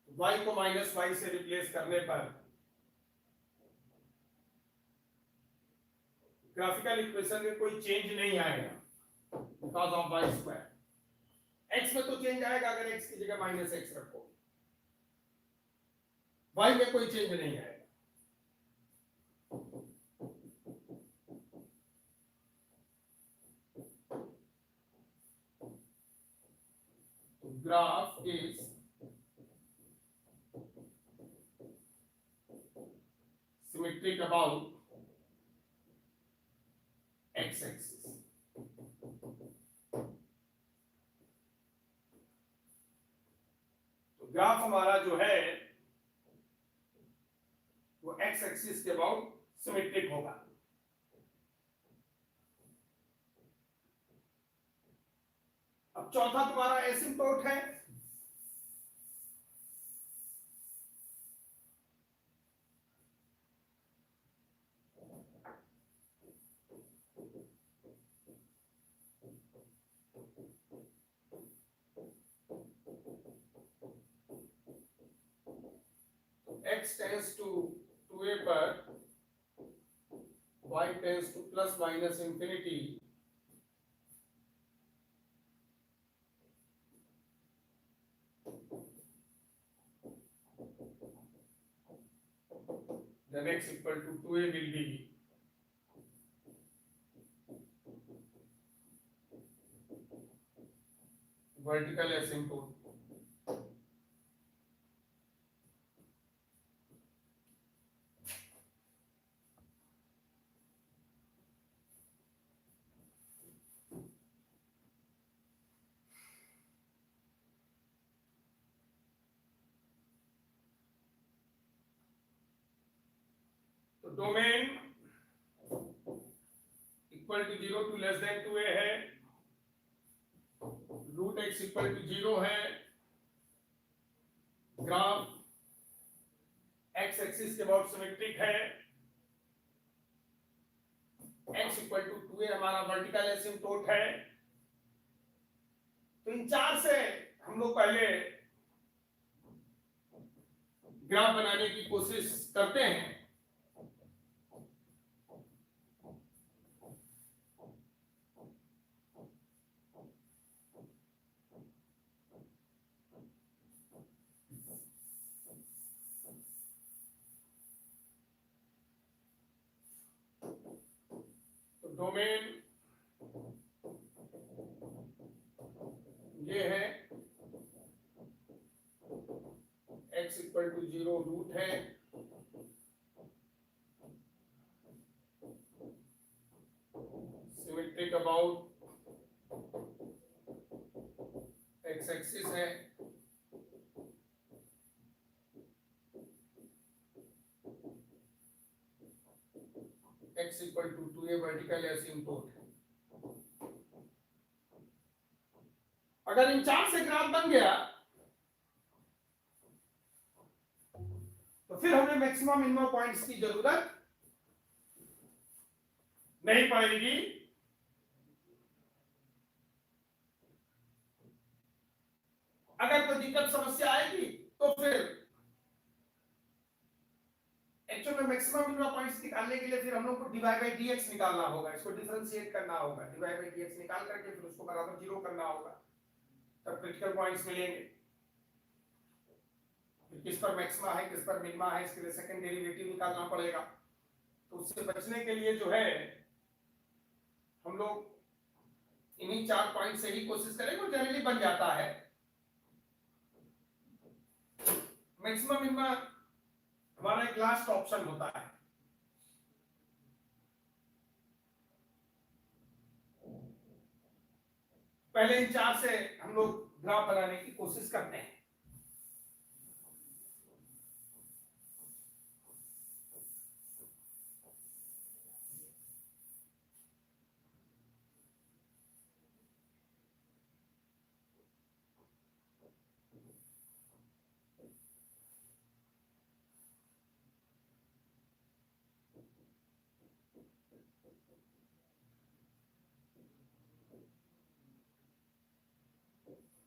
y को माइनस y से रिप्लेस करने पर ग्राफिकल इक्वेशन में कोई चेंज नहीं आएगा because of y square. x में तो चेंज आएगा अगर x की जगह माइनस x रखो, y में कोई चेंज नहीं आएगा। Graph is symmetric about x axis। तो ग्राफ हमारा जो है वो x एक्सिस के अबाउट सिमेट्रिक होगा। अब चौथा तुम्हारा एसिम्प्टोट है, x टेंड्स टू 2a पर y tends to plus minus infinity, then x equal to 2a will be vertical asymptote। तो domain equal to 0 to less than 2a है, root x equal to 0 है, graph x axis के about symmetric है, x equal to 2a हमारा vertical asymptote है। तो इन चार से हम लोग पहले ग्राफ बनाने की कोशिश करते हैं। डोमेन ये है x इक्वल टू 0 रूट है, सिमेट्रिक अबाउट एक्स एक्सिस है, x equal to 2a vertical asymptote. अगर इन चार से ग्राफ बन गया तो फिर हमें मैक्सिमम मिनिमम पॉइंट्स की जरूरत नहीं पड़ेगी। अगर कोई दिक्कत समस्या आएगी तो फिर एक्चुअल में मैक्सिमम मिनिमम पॉइंट्स निकालने के लिए फिर हम लोग को dy बाई dx निकालना होगा, इसको डिफरेंशिएट करना होगा, dy बाई dx निकाल करके फिर उसको बराबर 0 करना होगा, तब क्रिटिकल पॉइंट्स मिलेंगे। किस पर मैक्सिमा है किस पर मिनिमा है इसके लिए सेकंड डेरिवेटिव निकालना पड़ेगा। तो उससे बचने के लिए जो है हम लोग इन्हीं चार पॉइंट से ही कोशिश करेंगे, जनरली बन जाता है। मैक्सिमम मिनिमा हमारा एक लास्ट ऑप्शन होता है। पहले इन चार से हम लोग ग्राफ बनाने की कोशिश करते हैं।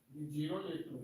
जीरो ये to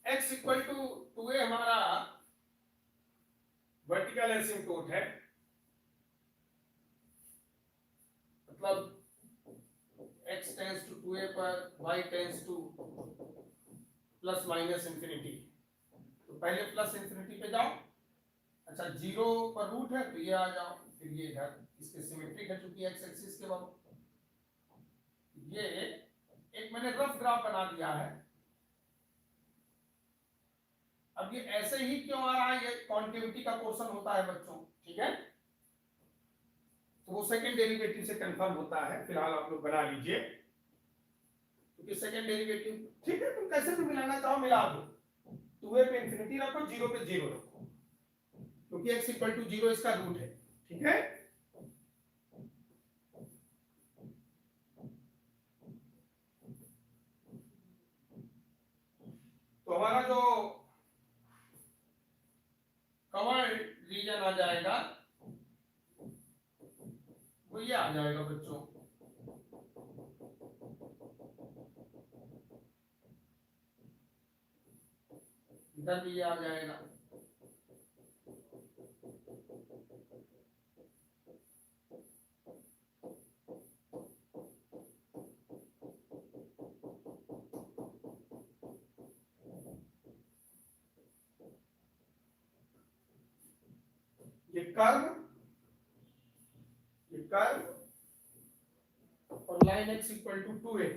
x equal to 2a हमारा वर्टिकल एसिम्पोट है, मतलब x टेंस टू 2a पर y tends to plus minus infinity. तो पहले प्लस इंफिनिटी पे जाओ, अच्छा 0 पर रूट है तो ये आ जाओ, फिर ये इधर इसके सिमेट्रिक है चूंकि x एक्सिस के बराबर। ये एक मैंने रफ ग्राफ बना दिया है। अब ये ऐसे ही क्यों आ रहा है, ये कॉन्केविटी का पोर्शन होता है बच्चों, ठीक है, तो वो सेकंड डेरिवेटिव से कंफर्म होता है। फिलहाल आप लोग बना लीजिए, क्योंकि सेकंड डेरिवेटिव ठीक है, तुम कैसे भी मिलाना चाहो मिला दो, 2a पे इंफिनिटी रखो, 0 पे 0 रखो, क्योंकि x इक्वल टू 0 इसका रूट है, ठीक है। तो हमारा जो कवर्ड रीजन आ जाएगा वो ये आ जाएगा बच्चों, इधर भी ये आ जाएगा। ये कर्व और line x equal to 2a,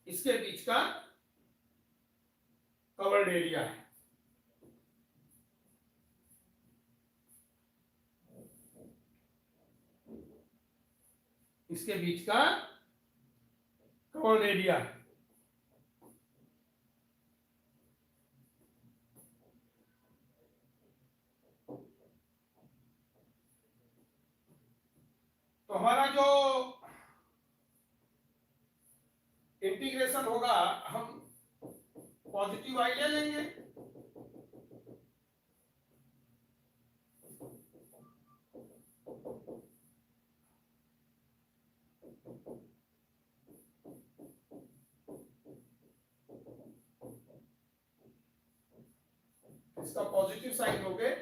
इसके बीच का कवर्ड एरिया है। इसके बीच का कवर्ड एरिया है। तो हमारा जो इंटीग्रेशन होगा, हम पॉजिटिव आई ले लेंगे, इसका पॉजिटिव साइन हो गए,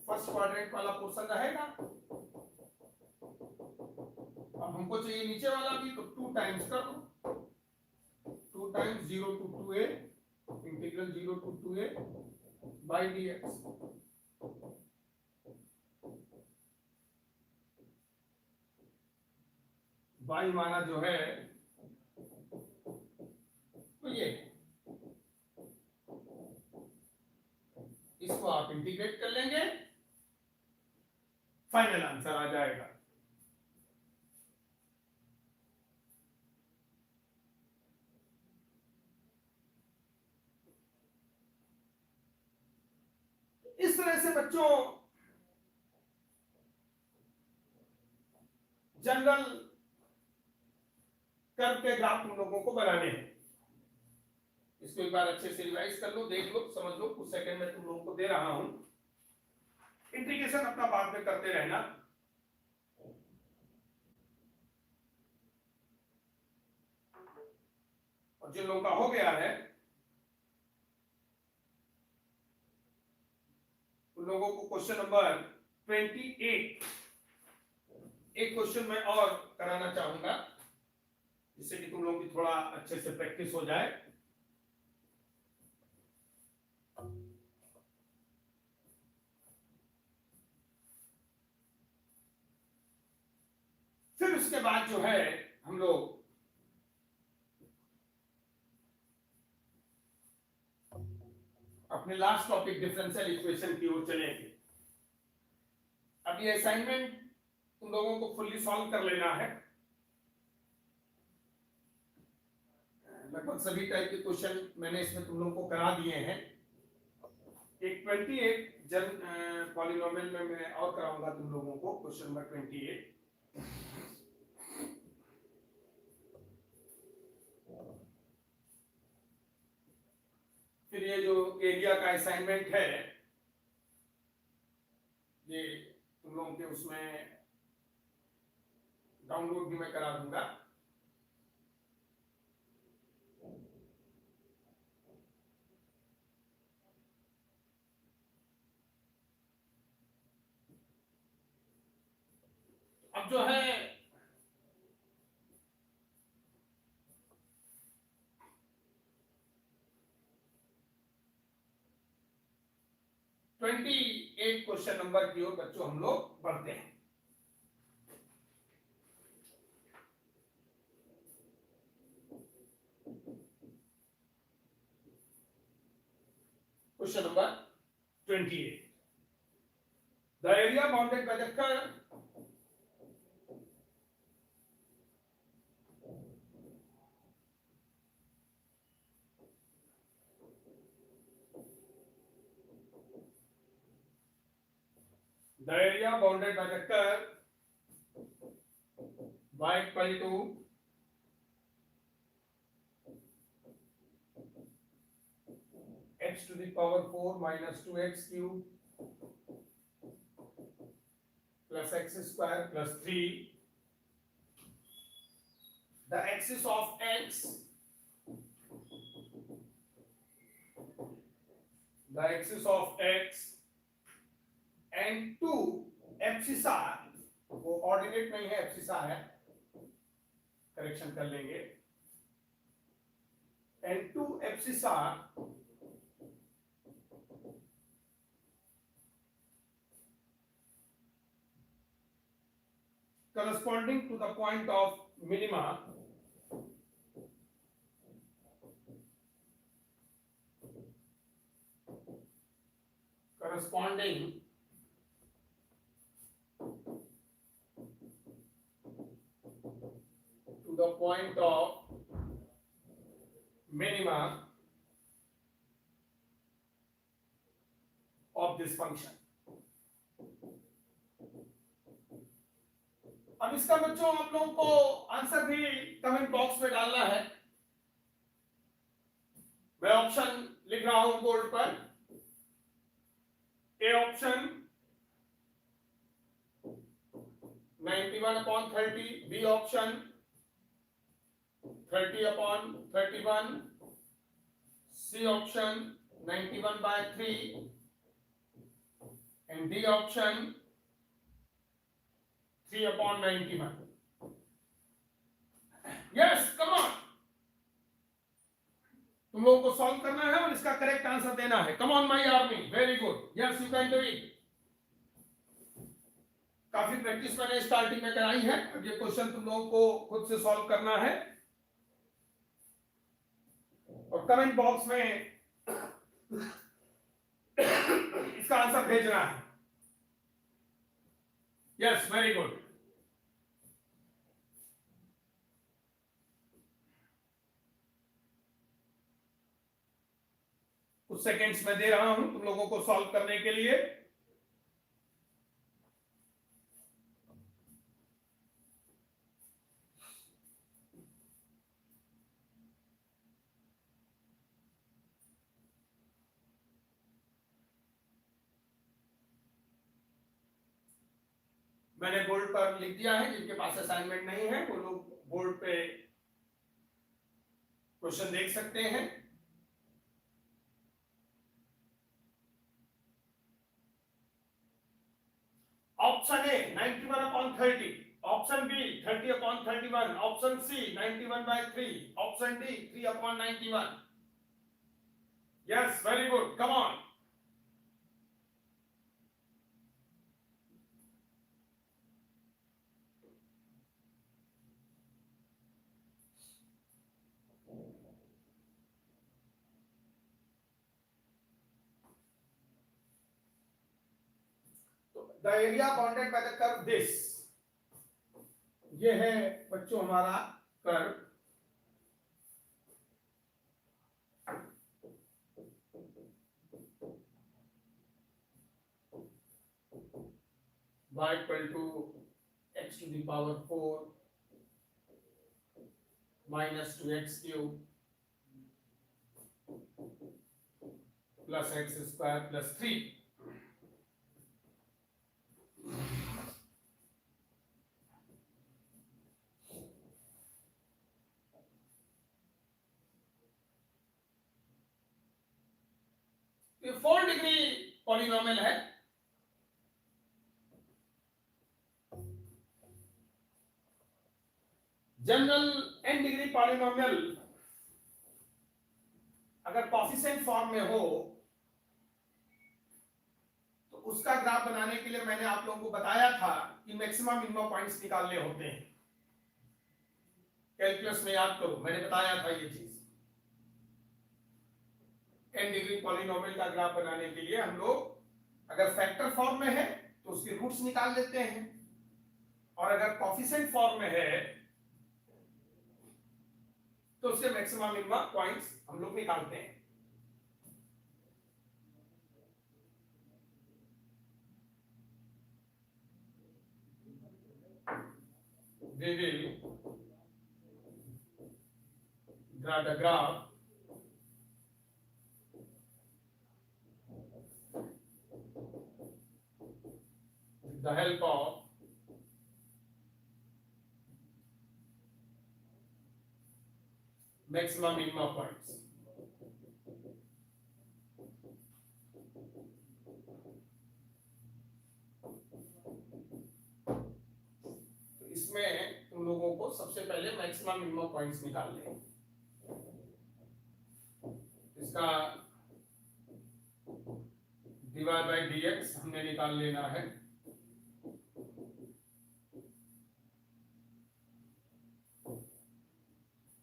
फर्स्ट क्वाड्रेंट वाला पोर्शन रहेगा। अब हमको चाहिए नीचे वाला भी, तो 2 टाइम्स कर दो, 2 times 0 to 2a integral 0 to 2a by dx। y माना जो है तो ये, इसको आप इंटीग्रेट कर लेंगे, फाइनल आंसर आ जाएगा। इस तरह से बच्चों जनरल कर्व के ग्राफ तुम लोगों को बनाने हैं। इसको एक बार अच्छे से रिवाइज कर लो, देख लो, समझ लो, कुछ सेकंड में तुम लोगों को दे रहा हूं, इंटीग्रेशन अपना बाद में करते रहना। और जिन लोगों का हो गया है उन लोगों को क्वेश्चन नंबर 28 एक क्वेश्चन मैं और कराना चाहूंगा, जिससे कि तुम लोगों की थोड़ा अच्छे से प्रैक्टिस हो जाए। फिर उसके बाद जो है हम लोग अपने लास्ट टॉपिक डिफरेंशियल इक्वेशन की ओर चलेंगे। अब ये असाइनमेंट तुम लोगों को फुल्ली सॉल्व कर लेना है। लगभग सभी टाइप के क्वेश्चन मैंने इसमें तुम लोगों को करा दिए हैं। एक 28 पॉलिनोमियल में मैं और कराऊंगा तुम लोगों को, क्वेश्चन नंबर 28। फिर ये जो एरिया का असाइनमेंट है, ये तुम लोगों के उसमें डाउनलोड भी मैं करा दूंगा। अब जो है ट्वेंटी 8 क्वेश्चन नंबर की ओर बच्चों हम लोग बढ़ते हैं। Question number 28, the area bounded by the curve bounded by the curve y equal to x to the power 4 minus 2x cube plus x square plus 3. The axis of x, and 2 abscissa, वो ordinate नहीं है, abscissa है, correction कर लेंगे, and 2 abscissa corresponding to the point of minima corresponding to the point of minima of this function. अब इसका बच्चों आप लोगों को आंसर भी कमेंट बॉक्स में डालना है। मैं ऑप्शन लिख रहा हूं बोर्ड पर। A option 91/30, B option 30/31, C option 91/3 and D option 3/91. Yes, come on. तुम लोगों को सॉल्व करना है और इसका करेक्ट आंसर देना है। Come on my army, very good. Yes, you can do it. काफी प्रैक्टिस मैंने स्टार्टिंग में कराई है। अब ये क्वेश्चन तुम लोगों को खुद से सॉल्व करना है और कमेंट बॉक्स में इसका आंसर भेजना है। Yes, very good. कुछ सेकेंड्स में दे रहा हूं तुम लोगों को सॉल्व करने के लिए। मैंने बोर्ड पर लिख दिया है। जिनके पास असाइनमेंट नहीं है वो लोग बोर्ड पे क्वेश्चन देख सकते हैं। Option A 91/30, option B 30/31, option C 91/3, option D 3/91। Yes, very good, come on. The area bounded by the curve this, ये है बच्चों हमारा curve. y equal to x to the power 4 minus 2x cube plus x square plus 3। ये 4 degree polynomial है। General n degree polynomial अगर coefficient form में हो तो उसका ग्राफ बनाने के लिए मैंने आप लोगों को बताया था कि मैक्सिमम मिनिमम पॉइंट्स निकालने होते हैं। कैलकुलस में याद करो, मैंने बताया था ये चीज। n डिग्री पॉलिनोमियल का ग्राफ बनाने के लिए हम लोग अगर फैक्टर फॉर्म में है तो उसके रूट्स निकाल लेते हैं और अगर कोफिशिएंट फॉर्म में है तो उसके मैक्सिमम मिनिमम पॉइंट्स हम लोग निकालते हैं। We will draw the graph with the help of maximum minimum points। तो इसमें तुम लोगों को सबसे पहले मैक्सिमम मिनिमम पॉइंट्स निकालने हैं। इसका dy by dx हमने निकाल लेना है।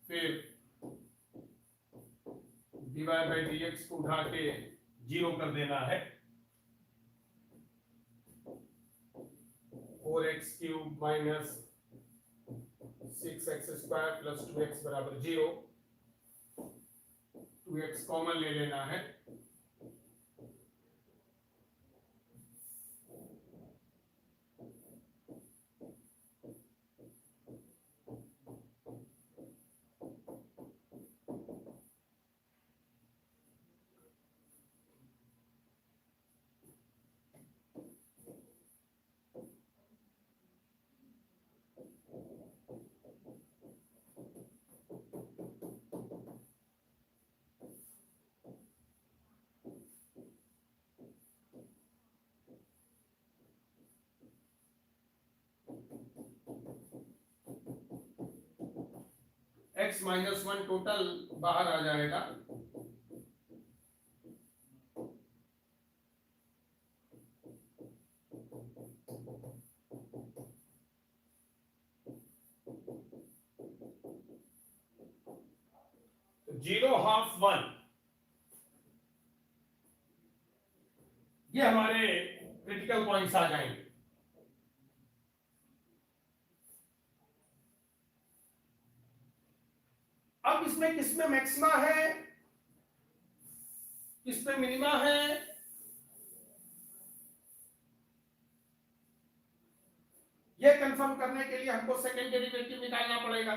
फिर dy by dx को उठा के 0 कर देना है। 4x cube minus 6x square plus 2x बराबर 0। 2x कॉमन ले लेना है। x माइनस 1 टोटल बाहर आ जाएगा। तो 0 हाफ 1 ये हमारे क्रिटिकल पॉइंट्स आ जाएंगे। अब इसमें किसमें मैक्सिमा है, किसमें मिनिमा है, ये कंफर्म करने के लिए हमको सेकंड डेरिवेटिव निकालना पड़ेगा।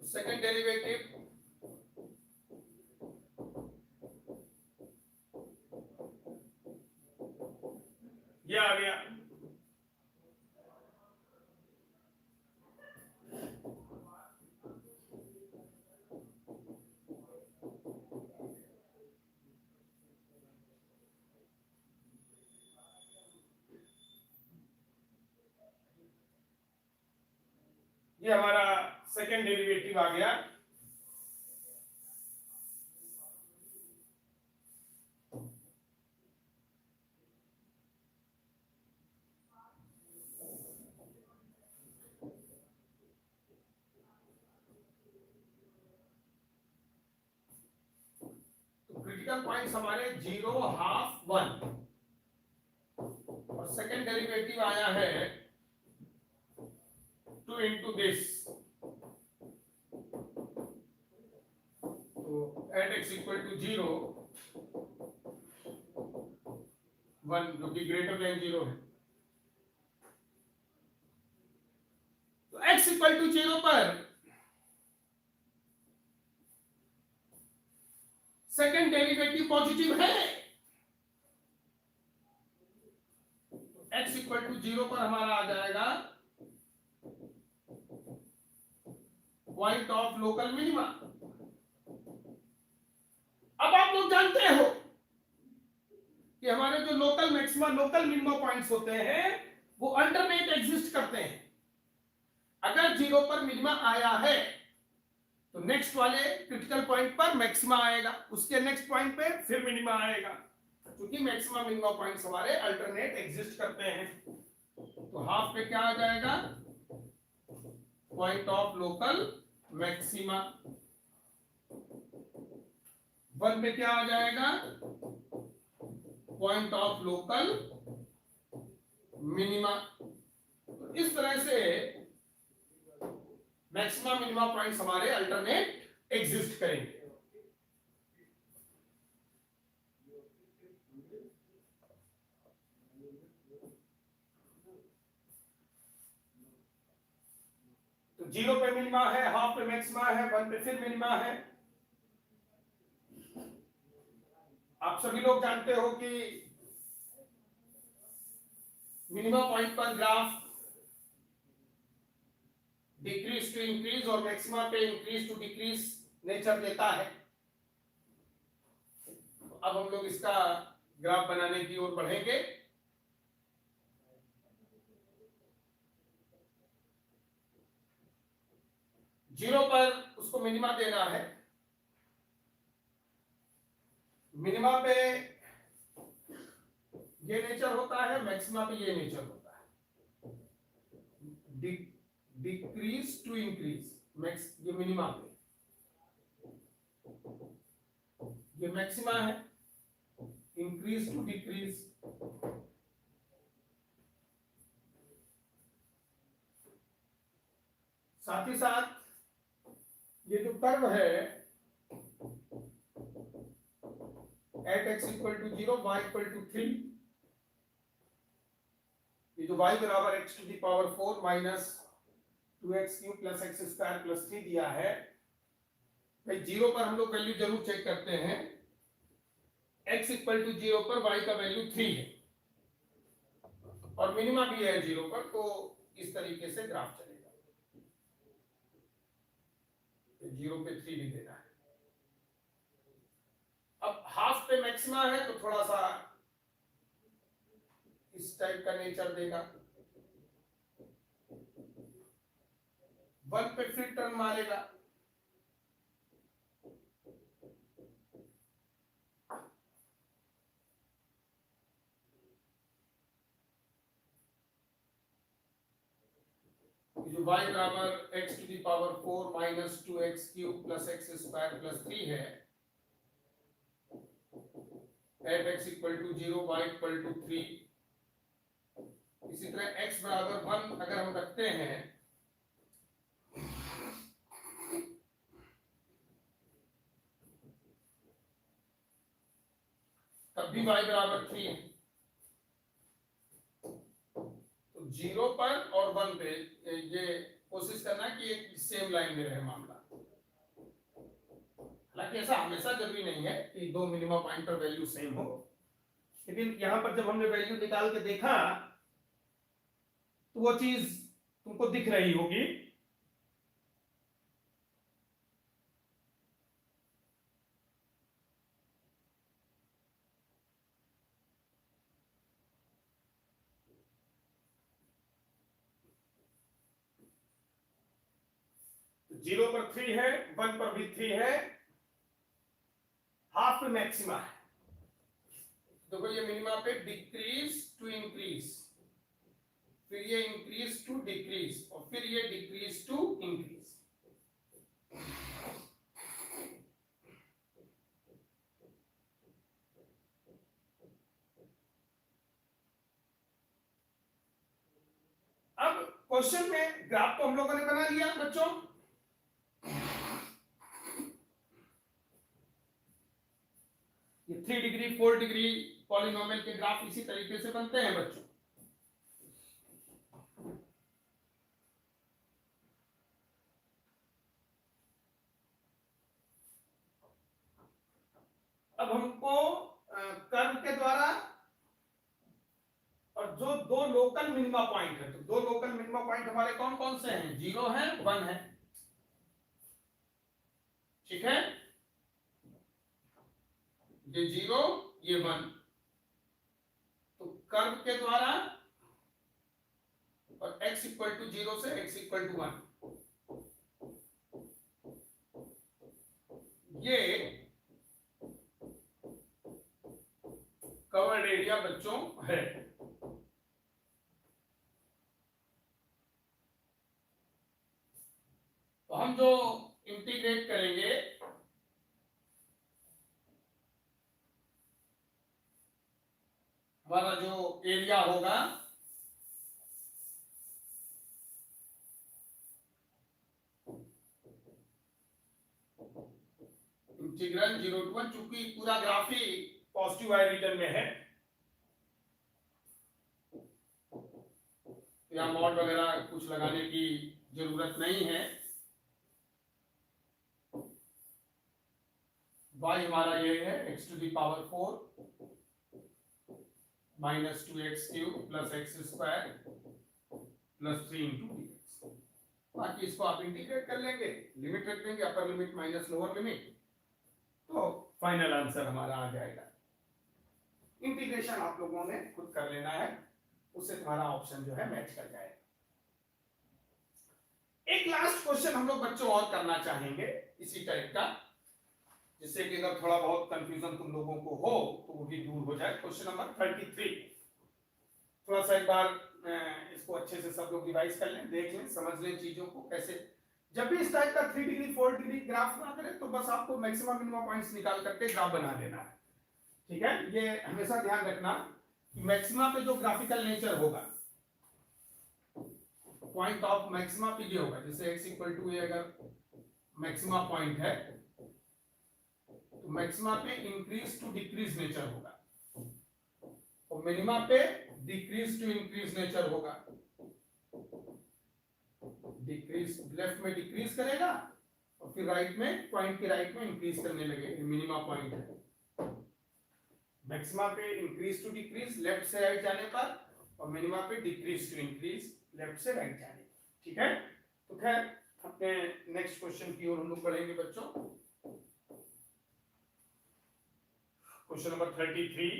सेकंड डेरिवेटिव ये आ गया। ये हमारा सेकंड डेरिवेटिव आ गया। तो क्रिटिकल पॉइंट्स हमारे 0 हाफ 1 और सेकंड डेरिवेटिव आया है 2 into दिस, तो एट x इक्वल टू 0 1 जो कि ग्रेटर देन 0 है। तो x इक्वल टू 0 पर सेकंड डेरिवेटिव पॉजिटिव है। x इक्वल टू 0 पर हमारा आ जाएगा पॉइंट ऑफ लोकल मिनिमा। अब आप लोग जानते हो कि हमारे जो local maxima local minima points होते हैं वो अल्टरनेट एग्जिस्ट करते हैं। अगर 0 पर मिनिमा आया है तो नेक्स्ट वाले क्रिटिकल पॉइंट पर मैक्सिमा आएगा, उसके नेक्स्ट पॉइंट पे फिर मिनिमा आएगा, क्योंकि मैक्सिमा मिनिमा पॉइंट्स हमारे अल्टरनेट एग्जिस्ट करते हैं। तो हाफ पे क्या आ जाएगा, पॉइंट ऑफ लोकल मैक्सिमा। 1 पे क्या आ जाएगा, पॉइंट ऑफ लोकल मिनिमा। तो इस तरह से मैक्सिमा मिनिमा पॉइंट्स हमारे अल्टरनेट एग्जिस्ट करेंगे। तो 0 पे मिनिमा है, हाफ पे मैक्सिमा है, 1 पे फिर मिनिमा है। आप सभी लोग जानते हो कि मिनिमा पॉइंट पर ग्राफ डिक्रीज टू इंक्रीज और मैक्सिमा पे इंक्रीज टू डिक्रीज नेचर देता है। तो अब हम लोग इसका ग्राफ बनाने की ओर बढ़ेंगे। जीरो पर उसको मिनिमा देना है, मिनिमा पे ये नेचर होता है, मैक्सिमा पे ये नेचर होता है। डिक्रीज टू इंक्रीज, ये मिनिमा पे, ये मैक्सिमा है, इंक्रीज टू डिक्रीज। साथ ही साथ ये जो कर्व है at x equal to 0 y equal to 3, ये जो y बराबर x to the power 4 minus 2x cube plus x square plus 3 दिया है, भाई 0 पर हम लोग वैल्यू जरूर चेक करते हैं। x इक्वल टू 0 पर y का वैल्यू 3 है और मिनिमा भी है 0 पर, तो इस तरीके से ग्राफ चलेगा। 0 पे 3 भी देना है। अब हाफ पे मैक्सिमा है तो थोड़ा सा इस टाइप का नेचर देगा। 1 पे फिर टर्न मारेगा, जो y बराबर x to the power 4 minus 2x cube plus x square plus 3 है, at x equal to 0 y equal to 3। इसी तरह x बराबर 1 अगर हम रखते हैं तब भी y बराबर 3 है। तो 0 पर और 1 पे ये कोशिश करना कि एक सेम लाइन में रहे मामला। हालांकि ऐसा हमेशा जरूरी नहीं है कि दो मिनिमम पॉइंट पर वैल्यू सेम हो, लेकिन यहां पर जब हमने वैल्यू निकाल के देखा तो वो चीज तुमको दिख रही होगी। जीरो पर 3 है, 1 पर भी 3 है, हाफ पे मैक्सिमा है। देखो ये मिनिमा पे डिक्रीज टू इंक्रीज, फिर ये इंक्रीज टू डिक्रीज और फिर ये डिक्रीज टू इंक्रीज। अब क्वेश्चन में ग्राफ तो हम लोगों ने बना लिया बच्चों, ये 3 डिग्री 4 डिग्री पॉलिनोमियल के ग्राफ इसी तरीके से बनते हैं बच्चों। अब हमको कर्व के द्वारा और जो दो लोकल मिनिमा पॉइंट है, तो दो लोकल मिनिमा पॉइंट हमारे कौन कौन से हैं? 0 है, 1 है, ठीक है, ये 0 ये 1। तो कर्व के द्वारा और x इक्वल टू 0 से x इक्वल टू 1, ये कवर्ड एरिया बच्चों है। तो हम जो इंटीग्रेट करेंगे हमारा जो एरिया होगा इंटीग्रल 0 टू 1, चूंकि पूरा ग्राफ ही पॉजिटिव वाई रीजन में है, या मॉड वगैरह कुछ लगाने की जरूरत नहीं है। y हमारा ये है x to the power 4 minus 2x cube plus x square plus 3 into dx। बाकी इसको आप इंटीग्रेट कर लेंगे, लिमिट रख देंगे, upper limit minus lower limit, तो फाइनल आंसर हमारा आ जाएगा। इंटीग्रेशन आप लोगों ने खुद कर लेना है, उससे तुम्हारा ऑप्शन जो है मैच कर जाएगा। एक लास्ट क्वेश्चन हम लोग बच्चों और करना चाहेंगे इसी टाइप का, जिससे कि अगर थोड़ा बहुत कंफ्यूजन तुम लोगों को हो तो वो भी दूर हो जाए। क्वेश्चन नंबर 33, थोड़ा सा एक बार इसको अच्छे से सब लोग रिवाइज कर लें, देख लें, समझ लें चीजों को कैसे। जब भी इस टाइप का 3 डिग्री 4 डिग्री ग्राफ ना करें तो बस आपको मैक्सिमम मिनिमम पॉइंट्स निकाल करके ग्राफ बना लेना है, ठीक है। ये हमेशा ध्यान रखना कि मैक्सिमा पे जो ग्राफिकल नेचर होगा, पॉइंट ऑफ मैक्सिमा पे ये होगा, जैसे x इक्वल टू ए अगर मैक्सिमा पॉइंट है तो मैक्सिमा पे इंक्रीज टू डिक्रीज नेचर होगा और मिनिमा पे डिक्रीज टू इंक्रीज नेचर होगा। डिक्रीज लेफ्ट में डिक्रीज करेगा और फिर राइट में, पॉइंट के राइट में इंक्रीज करने लगे, मिनिमा पॉइंट है। मैक्सिमा पे इंक्रीज टू डिक्रीज लेफ्ट से राइट जाने पर, और मिनिमा पे डिक्रीज टू इंक्रीज लेफ्ट से राइट जाने पर, ठीक है। तो खैर अपने नेक्स्ट क्वेश्चन की ओर हम लोग बढ़ेंगे बच्चों। Question number 33,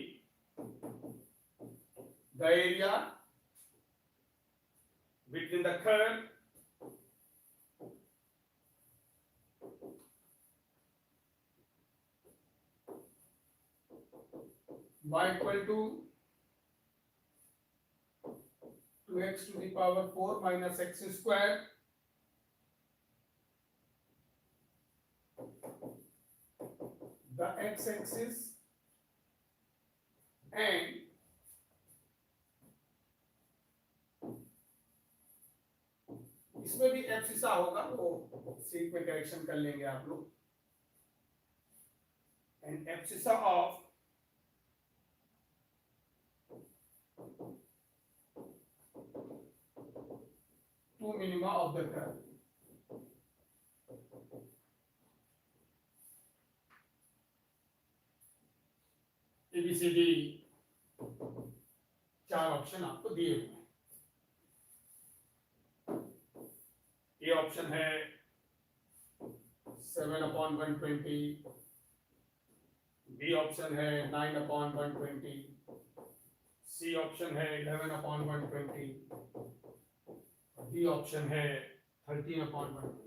the area between the curve y equal to 2x to the power 4 minus x square the x-axis and इसमें भी एब्सिसा होगा, वो सीट में करेक्शन कर लेंगे आप लोग। And abscissa of two minima of the curve. A B C D 4 option आपको दिए हुए हैं। ये ऑप्शन है 7/120, बी ऑप्शन है 9/120, सी ऑप्शन है 11/120, डी ऑप्शन है 13/120।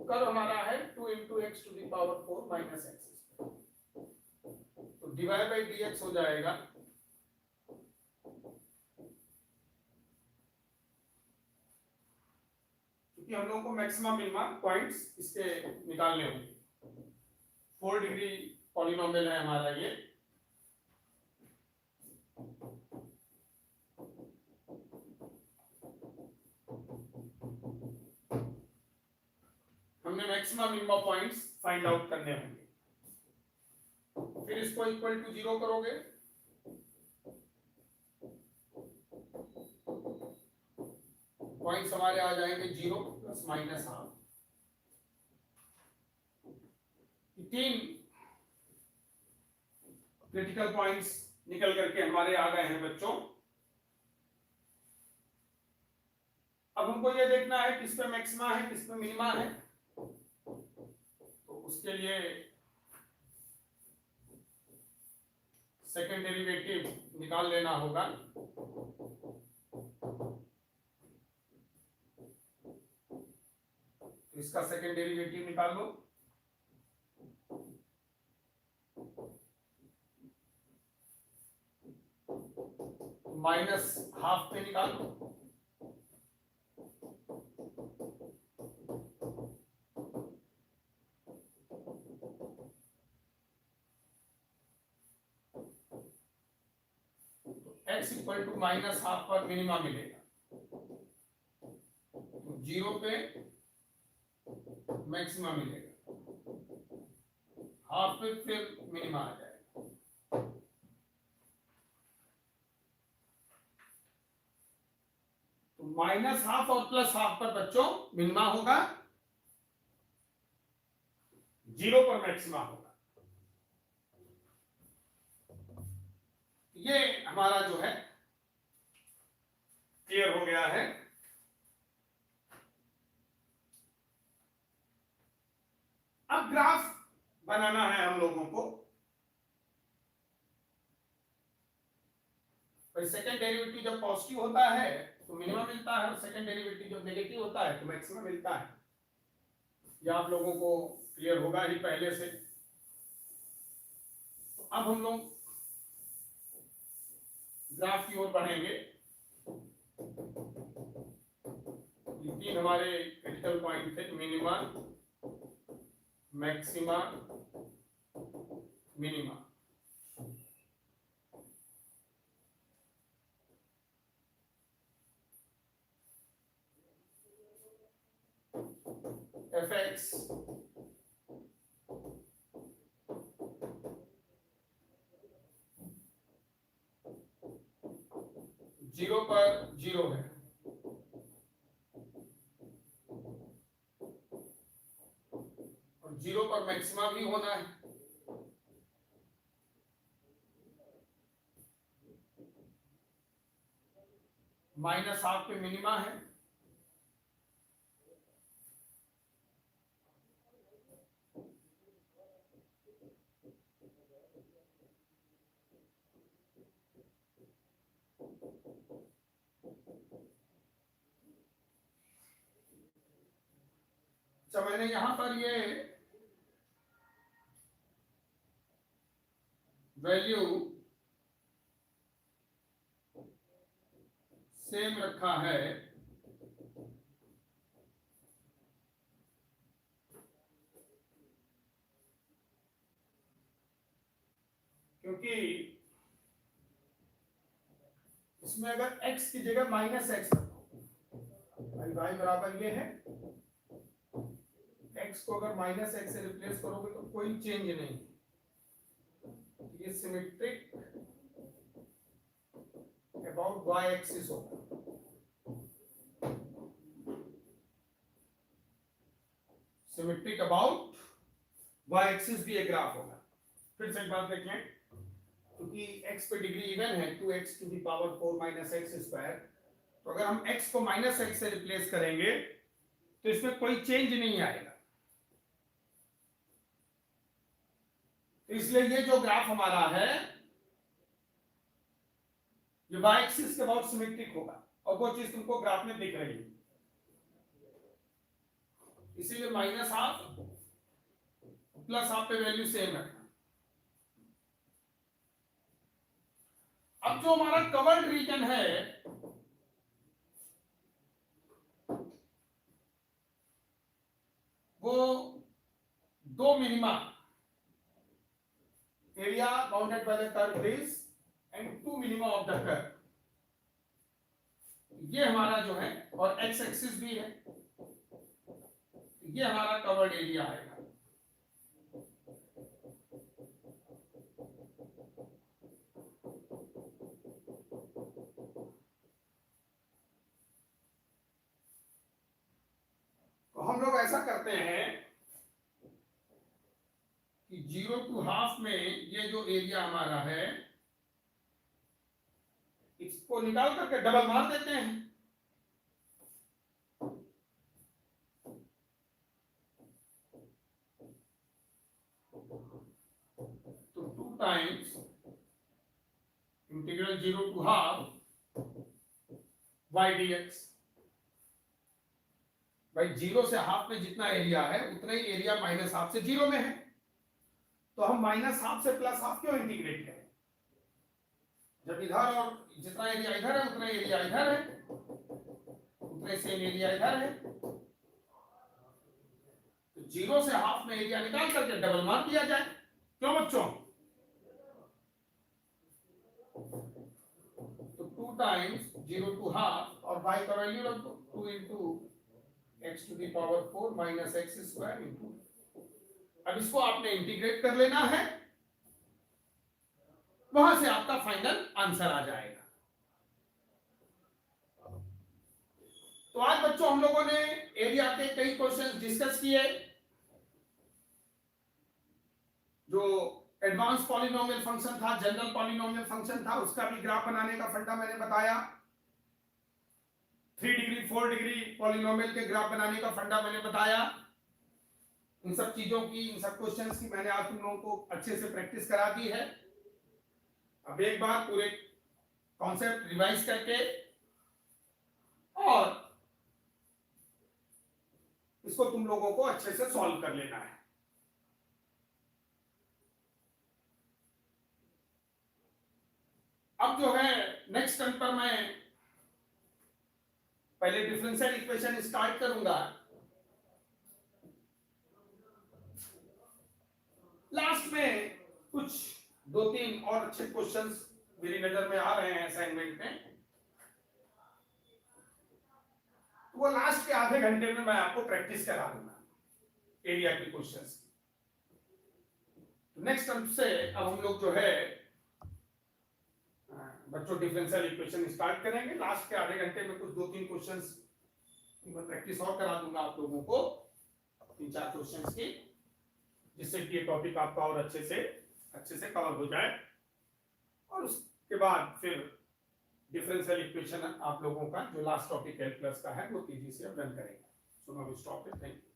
कर्व हमारा है 2 into x to the power 4 minus x, तो डिवाइड बाई dx हो जाएगा क्योंकि हम लोगों को मैक्सिमम मिनिमम पॉइंट्स इसके निकालने होंगे। 4 डिग्री पॉलिनोमियल है हमारा ये। हमने maximum minimum points find out करने होंगे। फिर इसको इक्वल टू 0 करोगे, पॉइंट्स हमारे आ जाएंगे 0 plus minus half. 3 critical points निकल करके हमारे आ गए हैं बच्चों। अब हमको ये देखना है किस पे मैक्सिमा है किस पे मिनिमा है, तो उसके लिए सेकेंड डेरिवेटिव निकाल लेना होगा। तो इसका सेकेंड डेरिवेटिव निकाल लो। माइनस हाफ पे निकाल लो। x equal to minus half पर मिनिमा मिलेगा, 0 पे मैक्सिमा मिलेगा, हाफ पे फिर मिनिमा आ जाएगा। तो माइनस हाफ और प्लस हाफ पर बच्चों मिनिमा होगा, 0 पर मैक्सिमा होगा। ये हमारा जो है क्लियर हो गया है। अब ग्राफ बनाना है हम लोगों को। सेकेंड डेरिवेटिव जब पॉजिटिव होता है तो मिनिमम मिलता है, और सेकेंड डेरिवेटिव जब नेगेटिव होता है तो मैक्सिमम मिलता है। यह आप लोगों को क्लियर होगा ही पहले से। तो अब हम लोग ग्राफ की ओर बढ़ेंगे। ये 3 हमारे क्रिटिकल पॉइंट थे, मिनिमा, मैक्सिमा, मिनिमा। fx 0 पर 0 है, और 0 पर मैक्सिमा भी होना है। माइनस हाफ पे मिनिमा है, अच्छा, मैंने यहां पर ये वैल्यू सेम रखा है, क्योंकि इसमें अगर x की जगह माइनस एक्स रखो, y बराबर ये है, x को अगर माइनस एक्स से रिप्लेस करोगे तो कोई चेंज नहीं, ये सिमेट्रिक अबाउट y एक्सिस होगा। सिमेट्रिक अबाउट y एक्सिस भी एक ग्राफ होगा। फिर से एक बात देखें, क्योंकि x पे डिग्री इवन है 2x to the power 4 minus x square, तो अगर हम x को माइनस एक्स से रिप्लेस करेंगे तो इसमें कोई चेंज नहीं आएगा। इसलिए ये जो ग्राफ हमारा है ये y एक्सिस के अबाउट सिमेट्रिक होगा, और वो चीज तुमको ग्राफ में दिख रही है, इसीलिए माइनस हाफ प्लस हाफ पे वैल्यू सेम रखना। अब जो हमारा कवर्ड रीजन है वो दो minima, area bounded by the curve base and two minima of the curve, ये हमारा जो है, और एक्स एक्सिस भी है, ये हमारा कवर्ड एरिया आएगा। तो हम लोग ऐसा करते हैं कि 0 टू हाफ में ये जो एरिया हमारा है इसको निकाल करके डबल मार देते हैं, तो 2 times integral 0 to half y dx। भाई 0 से हाफ में जितना एरिया है उतना ही एरिया माइनस हाफ से 0 में है, तो हम माइनस हाफ से प्लस हाफ क्यों इंटीग्रेट करें, जब इधर और जितना एरिया इधर है उतना एरिया इधर है, उतने सेम एरिया इधर है, तो 0 से हाफ में एरिया निकाल करके डबल मार दिया जाए। क्यों बच्चों? तो 2 टाइम्स 0 टू हाफ और y का वैल्यू रख दो 2 into x to the power 4 minus x square into, अब इसको आपने इंटीग्रेट कर लेना है, वहां से आपका फाइनल आंसर आ जाएगा। तो आज बच्चों हम लोगों ने एरिया के कई क्वेश्चन डिस्कस किए, जो एडवांस पॉलिनोमियल फंक्शन था, जनरल पॉलिनोमियल फंक्शन था, उसका भी ग्राफ बनाने का फंडा मैंने बताया, 3 डिग्री 4 डिग्री पॉलिनोमियल के ग्राफ बनाने का फंडा मैंने बताया। इन सब चीजों की, इन सब क्वेश्चंस की मैंने आज तुम लोगों को अच्छे से प्रैक्टिस करा दी है। अब एक बार पूरे कॉन्सेप्ट रिवाइज करके और इसको तुम लोगों को अच्छे से सॉल्व कर लेना है। अब जो है नेक्स्ट टर्म पर मैं पहले डिफरेंशियल इक्वेशन स्टार्ट करूंगा, लास्ट में कुछ 2-3 और अच्छे क्वेश्चंस मेरी नजर में आ रहे हैं असाइनमेंट में, वो लास्ट के आधे घंटे में मैं आपको प्रैक्टिस करा दूंगा एरिया के क्वेश्चंस। नेक्स्ट टर्म से अब हम लोग जो है बच्चों डिफरेंशियल इक्वेशन स्टार्ट करेंगे। लास्ट के आधे घंटे में कुछ 2-3 क्वेश्चंस मैं प्रैक्टिस और करा दूंगा आप लोगों को, 3-4 क्वेश्चंस की, जिससे कि ये टॉपिक आपका और अच्छे से कवर हो जाए, और उसके बाद फिर डिफरेंशियल इक्वेशन आप लोगों का जो लास्ट टॉपिक कैलकुलस का है वो तेजी से अब रन करेंगे। So now we stop it, thank you.